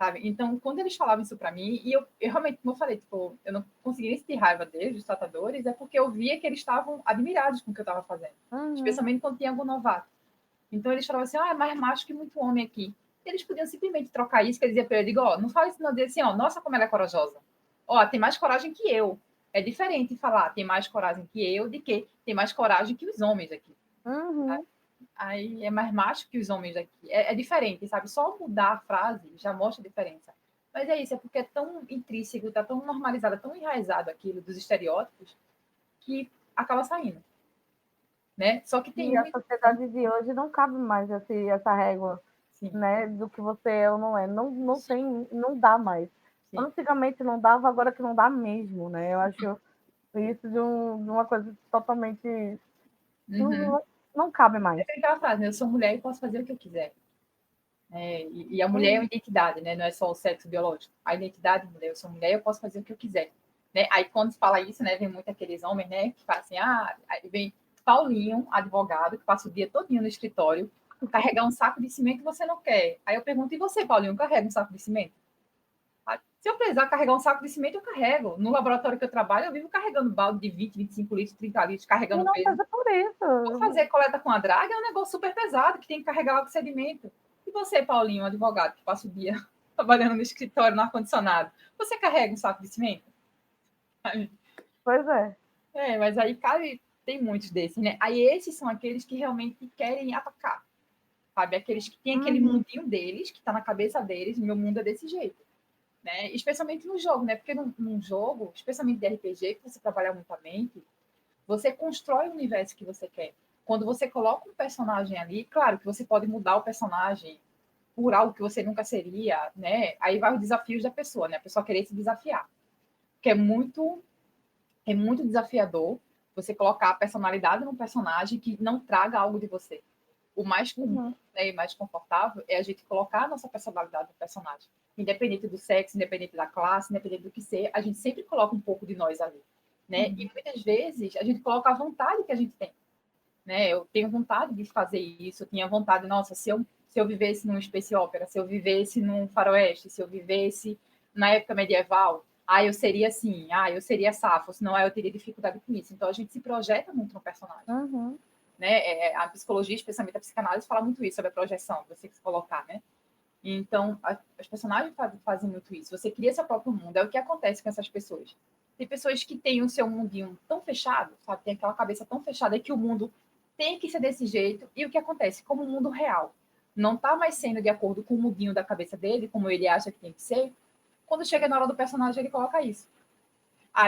[SPEAKER 3] sabe? Então, quando eles falavam isso para mim, e eu realmente, como eu falei, tipo, eu não conseguia sentir raiva deles, dos tratadores, é porque eu via que eles estavam admirados com o que eu estava fazendo, especialmente quando tinha algum novato. Então, eles falavam assim, é mais macho que muito homem aqui. Eles podiam simplesmente trocar isso, que eu dizia para ele, digo, ó, não fala isso não, dizer assim, ó, nossa, como ela é corajosa. Ó, tem mais coragem que eu. É diferente falar tem mais coragem que eu, de que tem mais coragem que os homens aqui. Aí é mais macho que os homens aqui. É diferente, sabe? Só mudar a frase já mostra a diferença. Mas é isso, é porque é tão intrínseco, está tão normalizado, tão enraizado aquilo dos estereótipos, que acaba saindo. Né? Só que tem
[SPEAKER 1] E a sociedade de hoje não cabe mais essa régua, né, do que você é ou não é. Não tem, não dá mais. Sim. Antigamente não dava, agora que não dá mesmo, né? Eu acho isso de uma coisa totalmente... Não cabe mais.
[SPEAKER 3] É aquela frase, né? Eu sou mulher e posso fazer o que eu quiser. E a mulher é uma identidade, né? Não é só o sexo biológico. A identidade de mulher, eu sou mulher, eu posso fazer o que eu quiser. Né? Aí quando se fala isso, né, vem muito aqueles homens, né, que falam assim, aí vem Paulinho, advogado, que passa o dia todinho no escritório, carregar um saco de cimento que você não quer. Aí eu pergunto, e você, Paulinho, carrega um saco de cimento? Se eu precisar carregar um saco de cimento, eu carrego. No laboratório que eu trabalho, eu vivo carregando balde de 20, 25 litros, 30 litros, carregando
[SPEAKER 1] não
[SPEAKER 3] peso.
[SPEAKER 1] Fazer por isso.
[SPEAKER 3] Vou fazer coleta com a draga é um negócio super pesado, que tem que carregar logo o sedimento. E você, Paulinho, advogado, que passa o dia trabalhando no escritório, no ar-condicionado, você carrega um saco de cimento?
[SPEAKER 1] Pois é.
[SPEAKER 3] Mas aí, cara, tem muitos desses, né? Aí esses são aqueles que realmente querem atacar, sabe? Aqueles que têm aquele mundinho deles, que está na cabeça deles, meu mundo é desse jeito. Né? Especialmente no jogo, né? Porque num jogo, especialmente de RPG, que você trabalha muito a mente, você constrói o universo que você quer. Quando você coloca um personagem ali, claro que você pode mudar o personagem por algo que você nunca seria, né? Aí vai os desafios da pessoa, né? A pessoa querer se desafiar. Porque é muito desafiador você colocar a personalidade num personagem que não traga algo de você. O mais comum, né, e mais confortável é a gente colocar a nossa personalidade no personagem. Independente do sexo, independente da classe, independente do que ser, a gente sempre coloca um pouco de nós ali. Né? E muitas vezes a gente coloca a vontade que a gente tem. Né? Eu tenho vontade de fazer isso, eu tinha vontade, nossa, se eu vivesse num space opera, se eu vivesse num faroeste, se eu vivesse na época medieval, eu seria assim, eu seria safo, senão eu teria dificuldade com isso. Então a gente se projeta muito no personagem. Né? A psicologia, especialmente a psicanálise, fala muito isso sobre a projeção, você se colocar, né? Então, os personagens fazem muito isso. Você cria seu próprio mundo. É o que acontece com essas pessoas. Tem pessoas que têm o seu mundinho tão fechado, sabe? Tem aquela cabeça tão fechada que o mundo tem que ser desse jeito. E o que acontece? Como o mundo real não está mais sendo de acordo com o mundinho da cabeça dele, como ele acha que tem que ser, quando chega na hora do personagem, ele coloca isso.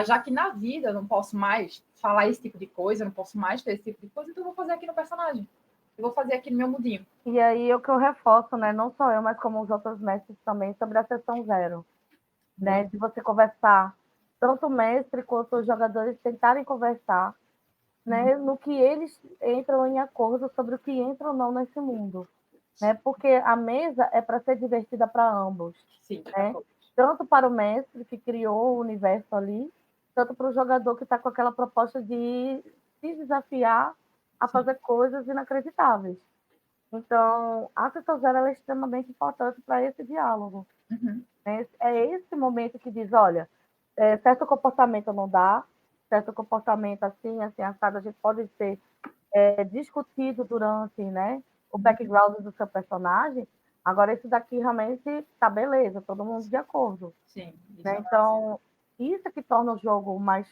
[SPEAKER 3] Já que na vida eu não posso mais falar esse tipo de coisa, eu não posso mais ter esse tipo de coisa, então eu vou fazer aqui no personagem. Eu vou fazer aqui no meu mundinho.
[SPEAKER 1] E aí o que eu reforço, né, não só eu, mas como os outros mestres também, sobre a sessão zero. Né, de você conversar, tanto o mestre quanto os jogadores tentarem conversar, né, no que eles entram em acordo sobre o que entra ou não nesse mundo. Né, porque a mesa é para ser divertida para ambos.
[SPEAKER 3] Sim,
[SPEAKER 1] né? Tanto para o mestre que criou o universo ali, tanto para o jogador que está com aquela proposta de se desafiar a fazer coisas inacreditáveis. Então, a sessão zero é extremamente importante para esse diálogo. É esse momento que diz, olha, certo comportamento não dá, certo comportamento assim, assado, a gente pode ser discutido durante, né, o background do seu personagem. Agora, esse daqui realmente tá beleza, todo mundo de acordo.
[SPEAKER 3] Sim.
[SPEAKER 1] Né? Então, isso é que torna o jogo mais,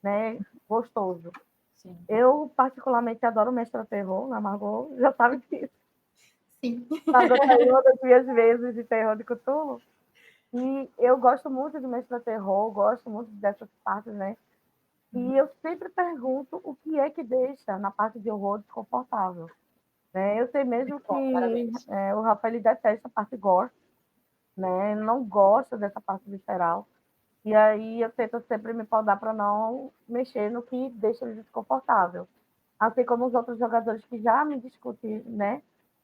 [SPEAKER 1] né, gostoso.
[SPEAKER 3] Sim.
[SPEAKER 1] Eu, particularmente, adoro Mestre Terror, na Margot, já sabe disso.
[SPEAKER 2] Sim.
[SPEAKER 1] Margot é uma das minhas vezes de Terror de Cthulhu. E eu gosto muito de Mestre Terror, gosto muito dessas partes, né? E eu sempre pergunto o que é que deixa na parte de horror desconfortável. Né? Eu sei mesmo que o Rafael detesta a parte gore, né? Não gosta dessa parte visceral. E aí eu tento sempre me podar para não mexer no que deixa ele desconfortável. Assim como os outros jogadores que já me discutem, né?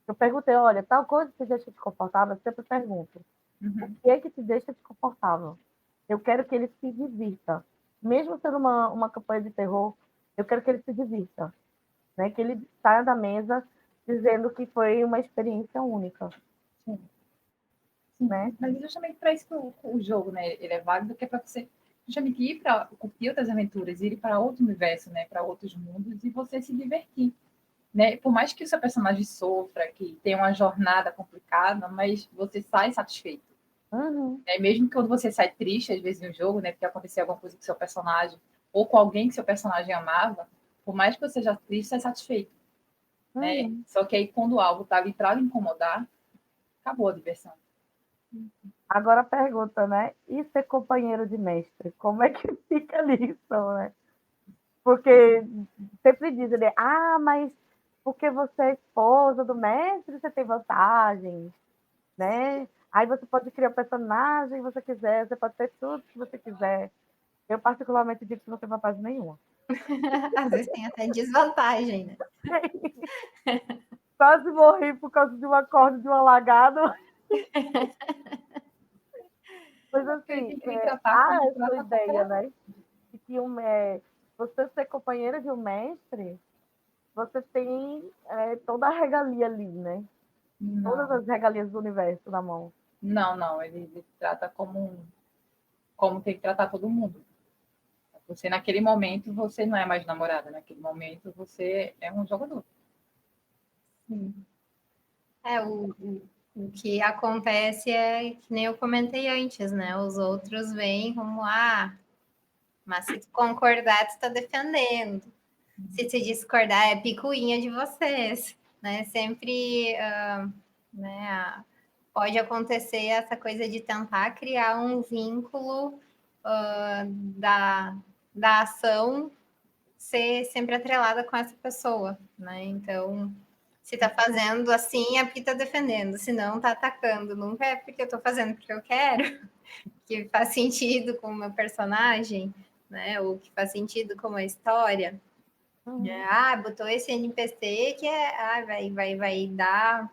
[SPEAKER 1] Eu perguntei, olha, tal coisa te deixa desconfortável? Eu sempre pergunto. O que é que te deixa desconfortável? Eu quero que ele se divirta. Mesmo sendo uma campanha de terror, eu quero que ele se divirta. Né? Que ele saia da mesa dizendo que foi uma experiência única.
[SPEAKER 3] Sim.
[SPEAKER 1] né?
[SPEAKER 3] Mas é justamente para isso que o jogo, né, ele é válido, que é para você justamente ir para curtir outras aventuras, ir para outro universo, né, para outros mundos e você se divertir, né? Por mais que o seu personagem sofra, que tenha uma jornada complicada, mas você sai satisfeito.
[SPEAKER 1] Uhum.
[SPEAKER 3] Mesmo que quando você sai triste, às vezes, no jogo, né, porque aconteceu alguma coisa com seu personagem, ou com alguém que seu personagem amava, por mais que você seja triste, você é satisfeito. Né?
[SPEAKER 1] Uhum.
[SPEAKER 3] Só que aí, quando algo está ali para lhe incomodar, acabou a diversão.
[SPEAKER 1] Agora a pergunta, né? E ser companheiro de mestre? Como é que fica nisso, né? Porque sempre dizem, né? Ah, mas porque você é esposa do mestre, você tem vantagens, né? Aí você pode criar o personagem que você quiser, você pode ter tudo que você quiser. Eu, particularmente, digo que não tem vantagem nenhuma.
[SPEAKER 2] Às vezes tem até desvantagem, né?
[SPEAKER 1] Quase morri por causa de uma corda de um alagado. Mas,
[SPEAKER 3] Ele
[SPEAKER 1] assim,
[SPEAKER 3] tem que lhe tratar
[SPEAKER 1] há
[SPEAKER 3] como
[SPEAKER 1] essa
[SPEAKER 3] trata qualquer
[SPEAKER 1] ideia,
[SPEAKER 3] um.
[SPEAKER 1] né? De que você ser companheira de um mestre, você tem toda a regalia ali, né? Todas
[SPEAKER 3] Não,
[SPEAKER 1] as regalias do universo na mão.
[SPEAKER 3] não. Ele trata como tem que tratar todo mundo. Você, naquele momento, você não é mais namorada. Naquele momento, você é um jogador.
[SPEAKER 2] Sim. O que acontece é que nem eu comentei antes, né? Os outros vêm como, mas se tu concordar, tu tá defendendo. Se tu discordar, é picuinha de vocês, né? Sempre, né? Pode acontecer essa coisa de tentar criar um vínculo da ação ser sempre atrelada com essa pessoa, né? Então, se tá fazendo assim, é porque tá defendendo, se não, tá atacando. Nunca é porque eu tô fazendo porque eu quero, que faz sentido com o meu personagem, né? Ou que faz sentido com a história. Botou esse NPC que vai dar,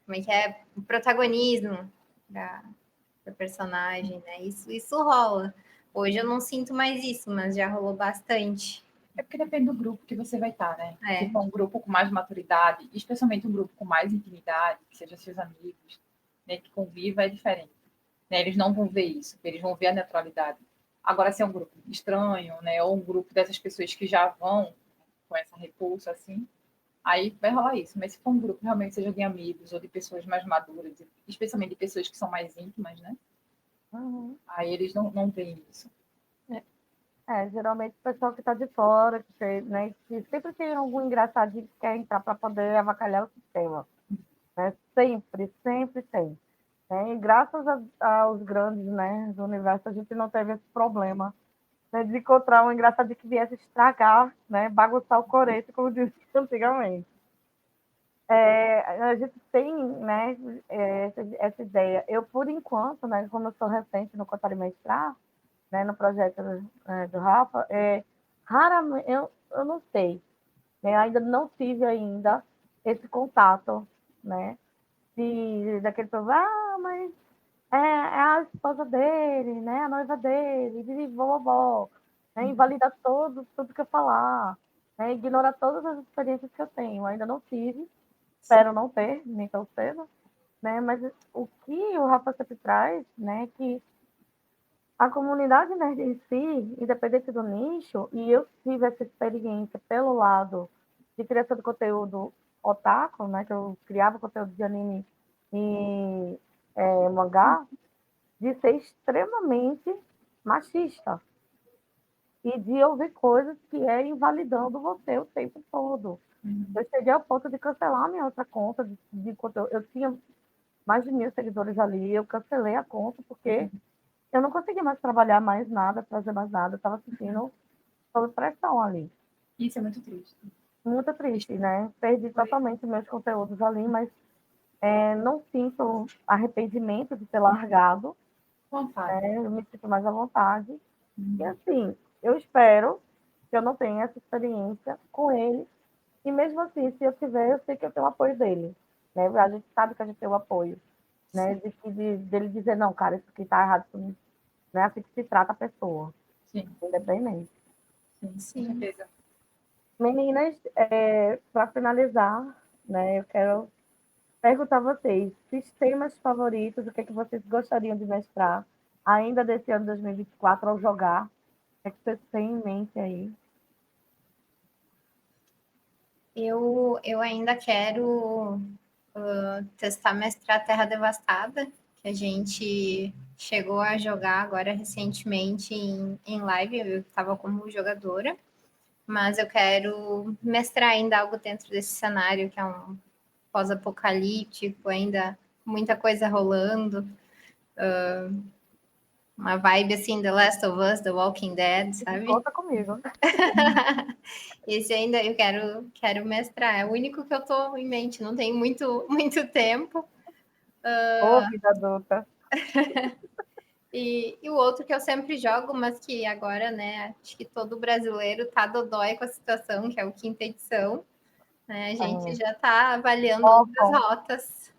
[SPEAKER 2] como é que é? O protagonismo da personagem, né? Isso rola. Hoje eu não sinto mais isso, mas já rolou bastante.
[SPEAKER 3] É porque depende do grupo que você vai estar, né?
[SPEAKER 2] É.
[SPEAKER 3] Se for um grupo com mais maturidade, especialmente um grupo com mais intimidade, que seja seus amigos, né, que conviva, é diferente. Né? Eles não vão ver isso, eles vão ver a neutralidade. Agora, se é um grupo estranho, né, ou um grupo dessas pessoas que já vão com essa repulsa, assim, aí vai rolar isso. Mas se for um grupo realmente seja de amigos ou de pessoas mais maduras, especialmente de pessoas que são mais íntimas, né?
[SPEAKER 1] Uhum.
[SPEAKER 3] Aí eles não veem isso.
[SPEAKER 1] Geralmente o pessoal que está de fora, né, que sempre tem algum engraçadinho que quer entrar para poder avacalhar o sistema. Né? Sempre tem. Né? E graças aos grandes, né, do universo, a gente não teve esse problema, né, de encontrar um engraçadinho que viesse estragar, né, bagunçar o coreto, como dizia antigamente. A gente tem, né, essa ideia. Eu, por enquanto, né, como eu sou recente no Contar e Mestrar, né, no projeto do Rafa, raramente, eu não sei, né, ainda não tive ainda esse contato, né, daquele povo, mas é a esposa dele, né, a noiva dele, de vovó, né, invalida tudo que eu falar, né, ignora todas as experiências que eu tenho, ainda não tive, espero não ter, nem tão cedo, né, mas o que o Rafa sempre traz, né, que a comunidade nerd em si, independente do nicho, e eu tive essa experiência pelo lado de criação de conteúdo otaku, né, que eu criava conteúdo de anime e mangá, de ser extremamente machista e de ouvir coisas que é invalidando você o tempo todo. Eu cheguei ao ponto de cancelar a minha outra conta de conteúdo. Eu tinha mais de 1.000 seguidores ali, eu cancelei a conta porque eu não conseguia mais trabalhar mais nada, fazer mais nada, eu estava sentindo sob pressão ali.
[SPEAKER 3] Isso é muito triste.
[SPEAKER 1] Muito triste, né? Perdi totalmente meus conteúdos ali, mas não sinto arrependimento de ter largado, né? Eu me sinto mais à vontade. E assim, eu espero que eu não tenha essa experiência com ele. E mesmo assim, se eu tiver, eu sei que eu tenho o apoio dele. Né? A gente sabe que a gente tem o apoio. Né? Dele dizer, não, cara, isso aqui tá errado. Não é assim que se trata a pessoa.
[SPEAKER 3] Sim.
[SPEAKER 1] Independente.
[SPEAKER 3] Sim, com certeza.
[SPEAKER 1] Meninas, para finalizar, né, eu quero perguntar a vocês, sistemas favoritos, o que é que vocês gostariam de mestrar ainda desse ano 2024 ao jogar? O que é que vocês têm em mente aí?
[SPEAKER 2] Eu ainda quero testar mestrar Terra Devastada, que a gente chegou a jogar agora recentemente em live, eu estava como jogadora, mas eu quero mestrar ainda algo dentro desse cenário, que é um pós-apocalíptico, ainda muita coisa rolando, uma vibe assim, The Last of Us, The Walking Dead, sabe?
[SPEAKER 1] Conta comigo.
[SPEAKER 2] Esse ainda eu quero mestrar, é o único que eu tô em mente, não tem muito tempo.
[SPEAKER 1] Ô, vida adulta.
[SPEAKER 2] E o outro que eu sempre jogo, mas que agora, né, acho que todo brasileiro tá dodói com a situação, que é o quinta edição. Né? A gente já tá avaliando outras rotas.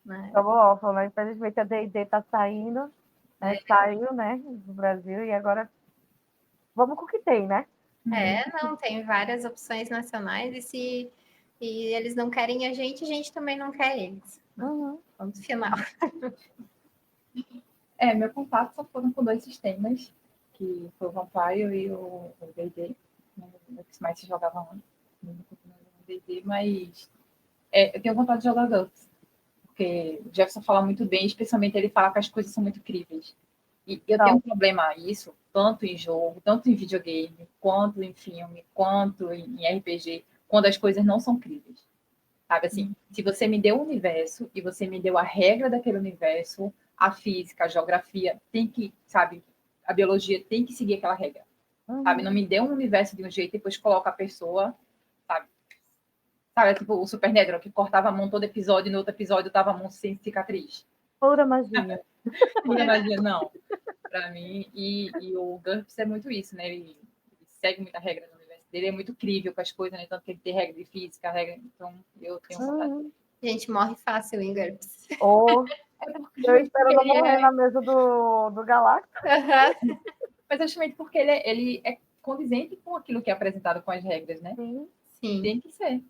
[SPEAKER 2] Né?
[SPEAKER 1] Estamos órfãos, né? Infelizmente a D&D tá saindo, né? Saiu, né, do Brasil, e agora vamos com o que tem, né?
[SPEAKER 2] Não, tem várias opções nacionais, e eles não querem a gente também não quer eles.
[SPEAKER 1] Uhum.
[SPEAKER 2] Ponto final.
[SPEAKER 3] Meu contato só foram com 2 sistemas, que foi o Vampire e o D&D, né, que mais se jogava antes, no D&D, mas eu tenho vontade de jogar GURPS, porque o Jefferson fala muito bem, especialmente ele fala que as coisas são muito críveis. E eu tenho um problema isso, tanto em jogo, tanto em videogame, quanto em filme, quanto em RPG, quando as coisas não são críveis. Sabe assim, se você me deu um universo e você me deu a regra daquele universo, a física, a geografia tem que, sabe, a biologia tem que seguir aquela regra. Sabe, não me deu um universo de um jeito e depois coloca a pessoa, sabe? Sabe, tipo o Supernatural, que cortava a mão todo episódio e no outro episódio tava a mão sem cicatriz.
[SPEAKER 1] Pura magia.
[SPEAKER 3] Pura magia, não. Para mim, e o GURPS é muito isso, né? Ele segue muita regra no universo dele, é muito crível com as coisas, né? Tanto que ele tem regra de física, regra, então eu tenho vontade.
[SPEAKER 2] A gente morre fácil em GURPS.
[SPEAKER 1] Eu espero não morrer na mesa do Galactus.
[SPEAKER 3] Mas justamente porque ele é condizente com aquilo que é apresentado com as regras, né?
[SPEAKER 1] Sim.
[SPEAKER 3] Tem que ser,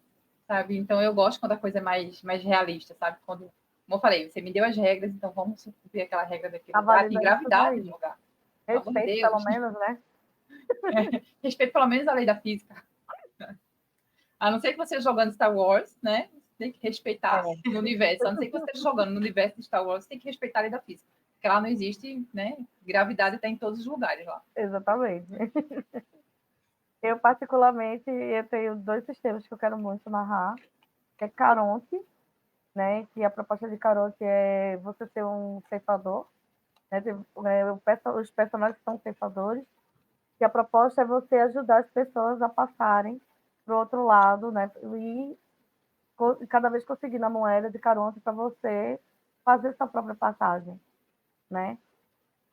[SPEAKER 3] sabe? Então eu gosto quando a coisa é mais realista, sabe? Quando, como eu falei, você me deu as regras, então vamos cumprir aquela regra daquele lugar. Tem gravidade no lugar.
[SPEAKER 1] Respeito, pelo menos, né?
[SPEAKER 3] Respeito pelo menos a lei da física. A não ser que você esteja jogando Star Wars, né? Você tem que respeitar no universo. A não ser que você esteja jogando no universo de Star Wars, você tem que respeitar a lei da física. Porque lá não existe, né? Gravidade está em todos os lugares lá.
[SPEAKER 1] Exatamente. Eu, particularmente, eu tenho 2 sistemas que eu quero muito narrar, que é Caronte, né? Que a proposta de Caronte é você ser um ceifador, né? Os personagens são ceifadores, e a proposta é você ajudar as pessoas a passarem para o outro lado, né? E cada vez conseguindo a moeda de Caronte para você fazer sua própria passagem, né?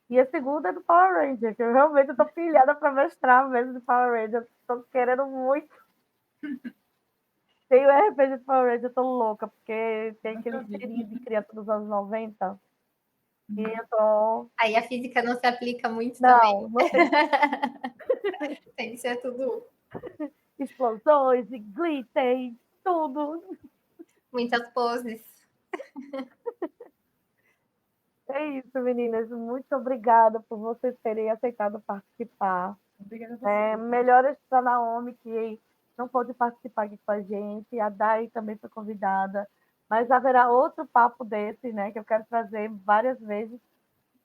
[SPEAKER 1] E a segunda é do Power Ranger, que eu realmente estou pilhada para mestrar mesmo de Power Ranger. Estou querendo muito. Tem o RPG de Power Ranger, eu tô louca, porque tem aquele cheirinho de criança dos anos 90. E eu tô.
[SPEAKER 2] Aí a física não se aplica muito
[SPEAKER 1] Não,
[SPEAKER 2] também.
[SPEAKER 1] não tem.
[SPEAKER 2] Tem que ser tudo.
[SPEAKER 1] Explosões e glitter e tudo.
[SPEAKER 2] Muitas poses.
[SPEAKER 1] É isso, meninas. Muito obrigada por vocês terem aceitado participar.
[SPEAKER 3] Obrigada a você.
[SPEAKER 1] Melhoras para a Naomi, que não pôde participar aqui com a gente. A Dai também foi convidada. Mas haverá outro papo desse, né? Que eu quero trazer várias vezes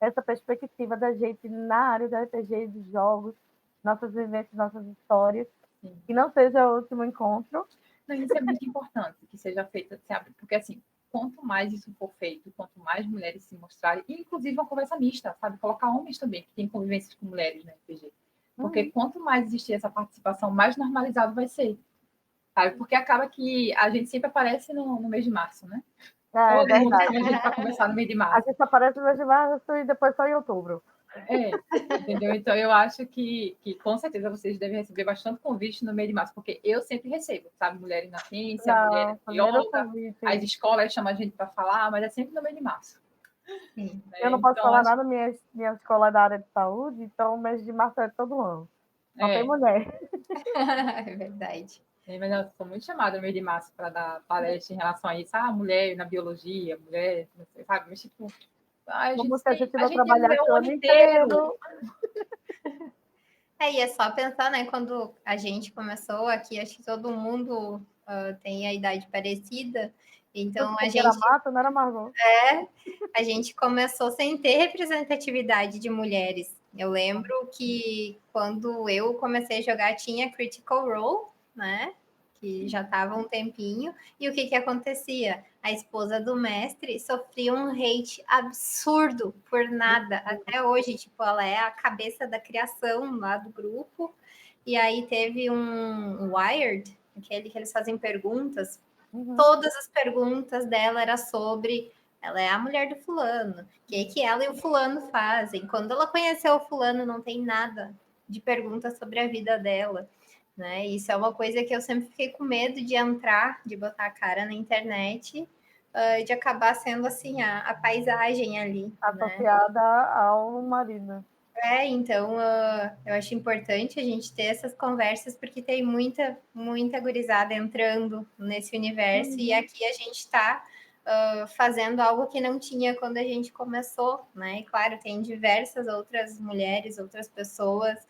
[SPEAKER 1] essa perspectiva da gente na área do RPG, de jogos, nossas vivências, nossas histórias. Sim. Que não seja o último encontro.
[SPEAKER 3] Não, isso é muito importante que seja feito, sabe? Porque assim, quanto mais isso for feito, quanto mais mulheres se mostrarem, inclusive uma conversa mista, sabe? Colocar homens também, que tem convivências com mulheres no RPG. Porque quanto mais existir essa participação, mais normalizado vai ser. Sabe? Porque acaba que a gente sempre aparece no mês de março, né? Todo mundo chama a gente para conversar no mês de março.
[SPEAKER 1] A gente aparece no mês de março e depois só em outubro.
[SPEAKER 3] Entendeu? Então eu acho que com certeza vocês devem receber bastante convite no mês de março, porque eu sempre recebo, sabe? Mulheres na ciência, mulheres de yoga, as escolas chamam a gente para falar, mas é sempre no mês de março.
[SPEAKER 1] Sim. Eu não posso falar nada, minha escola é da área de saúde, então o mês de março é todo ano. Só tem mulher.
[SPEAKER 2] É verdade.
[SPEAKER 3] Mas eu sou muito chamada no mês de março para dar palestra em relação a isso. Mulher na biologia, mulher, não sei, sabe? Mas, tipo,
[SPEAKER 1] Como se a gente
[SPEAKER 3] a
[SPEAKER 1] não
[SPEAKER 3] gente é mulher
[SPEAKER 1] trabalhasse
[SPEAKER 3] o
[SPEAKER 1] o
[SPEAKER 3] ano
[SPEAKER 1] ano
[SPEAKER 3] inteiro.
[SPEAKER 1] inteiro.
[SPEAKER 2] E é só pensar, né? Quando a gente começou aqui, acho que todo mundo tem a idade parecida. Então,
[SPEAKER 1] Era mato, não era Margot?
[SPEAKER 2] a gente começou sem ter representatividade de mulheres. Eu lembro que quando eu comecei a jogar, tinha Critical Role, né? Que já estava um tempinho. E o que acontecia? A esposa do mestre sofria um hate absurdo por nada. Até hoje, tipo, ela é a cabeça da criação lá do grupo. E aí teve um Wired, aquele que eles fazem perguntas. Todas as perguntas dela era sobre ela é a mulher do fulano, o que ela e o fulano fazem. Quando ela conheceu o fulano, não tem nada de pergunta sobre a vida dela. Né? Isso é uma coisa que eu sempre fiquei com medo de entrar, de botar a cara na internet, de acabar sendo assim a paisagem ali.
[SPEAKER 1] Associada ao marido.
[SPEAKER 2] Então eu acho importante a gente ter essas conversas, porque tem muita gurizada entrando nesse universo, e aqui a gente está fazendo algo que não tinha quando a gente começou, né? E claro, tem diversas outras mulheres, outras pessoas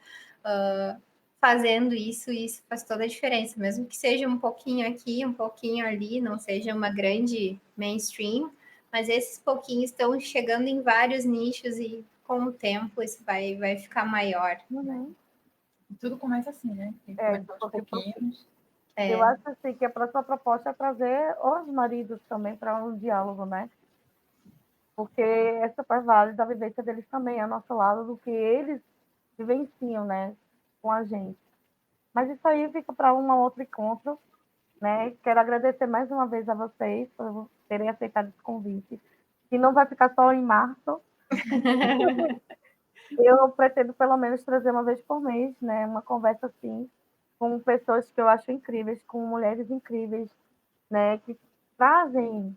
[SPEAKER 2] fazendo isso, e isso faz toda a diferença, mesmo que seja um pouquinho aqui, um pouquinho ali, não seja uma grande mainstream, mas esses pouquinhos estão chegando em vários nichos e com o tempo isso vai ficar maior.
[SPEAKER 3] Tudo começa assim, né? Tem que começar aos pouquinhos.
[SPEAKER 1] Eu acho assim, que a próxima proposta é trazer os maridos também para um diálogo, né? Porque essa faz válida da vivência deles também, ao nosso lado, do que eles vivenciam, né? Com a gente. Mas isso aí fica para um outro encontro, né? Quero agradecer mais uma vez a vocês por terem aceitado esse convite. E não vai ficar só em março. Eu pretendo pelo menos trazer uma vez por mês, né? Uma conversa assim, com pessoas que eu acho incríveis, com mulheres incríveis, né? Que trazem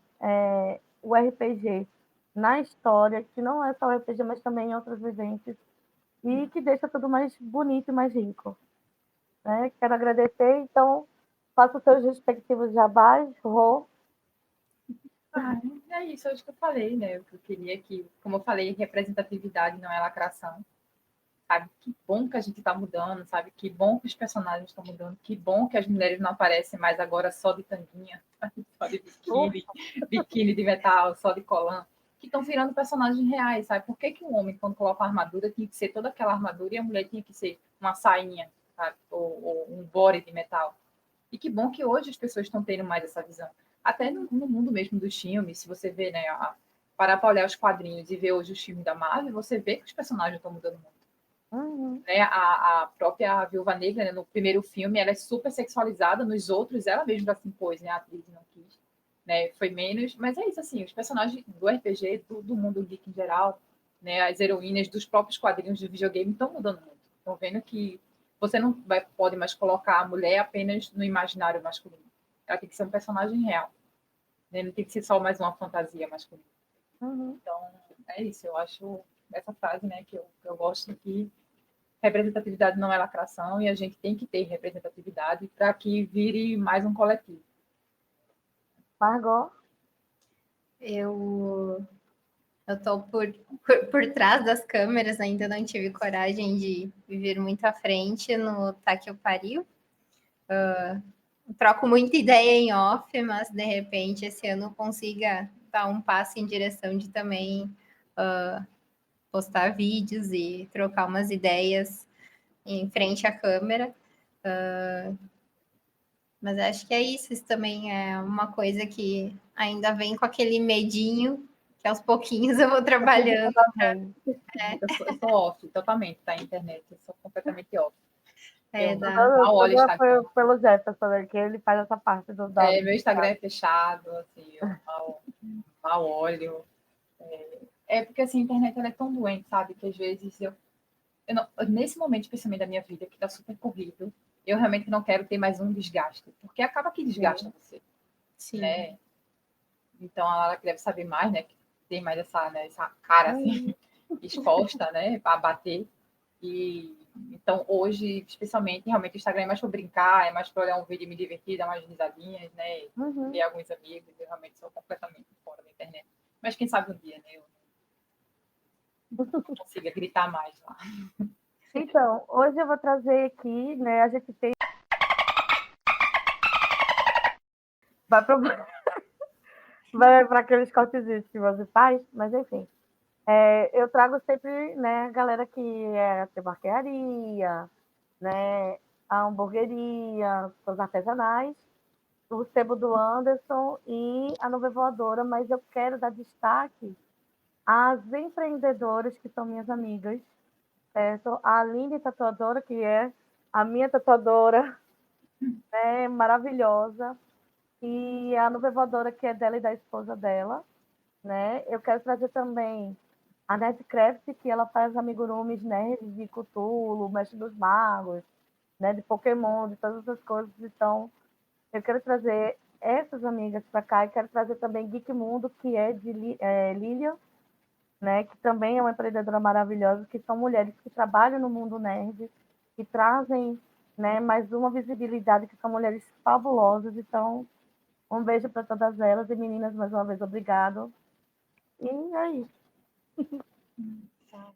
[SPEAKER 1] o RPG na história, que não é só o RPG, mas também outras vivências, e que deixa tudo mais bonito e mais rico. Né? Quero agradecer, então faça os seus respectivos jabás, Rô.
[SPEAKER 3] É isso, hoje que eu falei, né? O que eu queria que, como eu falei, representatividade não é lacração. Sabe? Que bom que a gente está mudando, sabe? Que bom que os personagens estão mudando, que bom que as mulheres não aparecem mais agora só de tanguinha, só de biquíni de metal, só de colã, que estão virando personagens reais, sabe? Por que que um homem, quando coloca a armadura, tinha que ser toda aquela armadura e a mulher tinha que ser uma sainha, sabe? Ou um body de metal? E que bom que hoje as pessoas estão tendo mais essa visão. Até no mundo mesmo dos filmes, se você vê, né, parar para olhar os quadrinhos e ver hoje os filmes da Marvel, você vê que os personagens estão mudando muito. Né? A própria Viúva Negra, né, no primeiro filme, ela é super sexualizada, nos outros ela mesma já se impôs, né? A atriz não quis, né? Foi menos, mas é isso, assim, os personagens do RPG, do mundo geek em geral, né? As heroínas dos próprios quadrinhos de videogame estão mudando muito. Estão vendo que você não pode mais colocar a mulher apenas no imaginário masculino. Ela tem que ser um personagem real, né? Não tem que ser só mais uma fantasia masculina. Então, é isso, eu acho essa frase, né, que eu gosto, que representatividade não é lacração e a gente tem que ter representatividade para que vire mais um coletivo.
[SPEAKER 1] Margot?
[SPEAKER 2] Eu estou por trás das câmeras, ainda não tive coragem de vir muito à frente no Tá Que Eu Pariu. Troco muita ideia em off, mas de repente esse ano eu consiga dar um passo em direção de também postar vídeos e trocar umas ideias em frente à câmera. Mas acho que é isso. Isso também é uma coisa que ainda vem com aquele medinho, que aos pouquinhos eu vou trabalhando.
[SPEAKER 3] Eu sou off, totalmente, tá? Internet, eu sou completamente off.
[SPEAKER 1] Mal olho Instagram. Foi pelo Jefferson, né, que ele faz essa parte do dado.
[SPEAKER 3] Meu Instagram é fechado, assim, eu mal olho. Porque assim, a internet ela é tão doente, sabe? Que às vezes eu não, nesse momento, especialmente da minha vida, que tá super corrido, eu realmente não quero ter mais um desgaste, porque acaba que desgasta você.
[SPEAKER 2] Sim.
[SPEAKER 3] Né? Então, a Lara que deve saber mais, né? Que tem mais essa cara assim, exposta, né? Para bater. E Então, hoje, especialmente, realmente o Instagram é mais para brincar, é mais para olhar um vídeo e me divertir, dar umas risadinhas, né? Ver alguns amigos, eu realmente sou completamente fora da internet. Mas quem sabe um dia, né? Eu não consiga gritar mais lá.
[SPEAKER 1] Então, hoje eu vou trazer aqui, né? A gente tem. Vai para vai para aqueles cortezinhos que você faz, mas enfim. Eu trago sempre, né, a galera que é de barbearia, né, a hamburgueria, os artesanais, o sebo do Anderson e a nuvem voadora, mas eu quero dar destaque às empreendedoras que são minhas amigas, certo? A Aline Tatuadora, que é a minha tatuadora, né, maravilhosa, e a nuvem voadora, que é dela e da esposa dela, né? Eu quero trazer também a Nerdcraft, que ela faz amigurumis nerds de Cthulhu, Mestre dos Magos, né, de Pokémon, de todas essas coisas. Então, eu quero trazer essas amigas para cá e quero trazer também Geek Mundo, que é de Lilian, né, que também é uma empreendedora maravilhosa, que são mulheres que trabalham no mundo nerd e trazem, né, mais uma visibilidade, que são mulheres fabulosas. Então, um beijo para todas elas e meninas, mais uma vez, obrigado. E é isso.
[SPEAKER 3] Tá.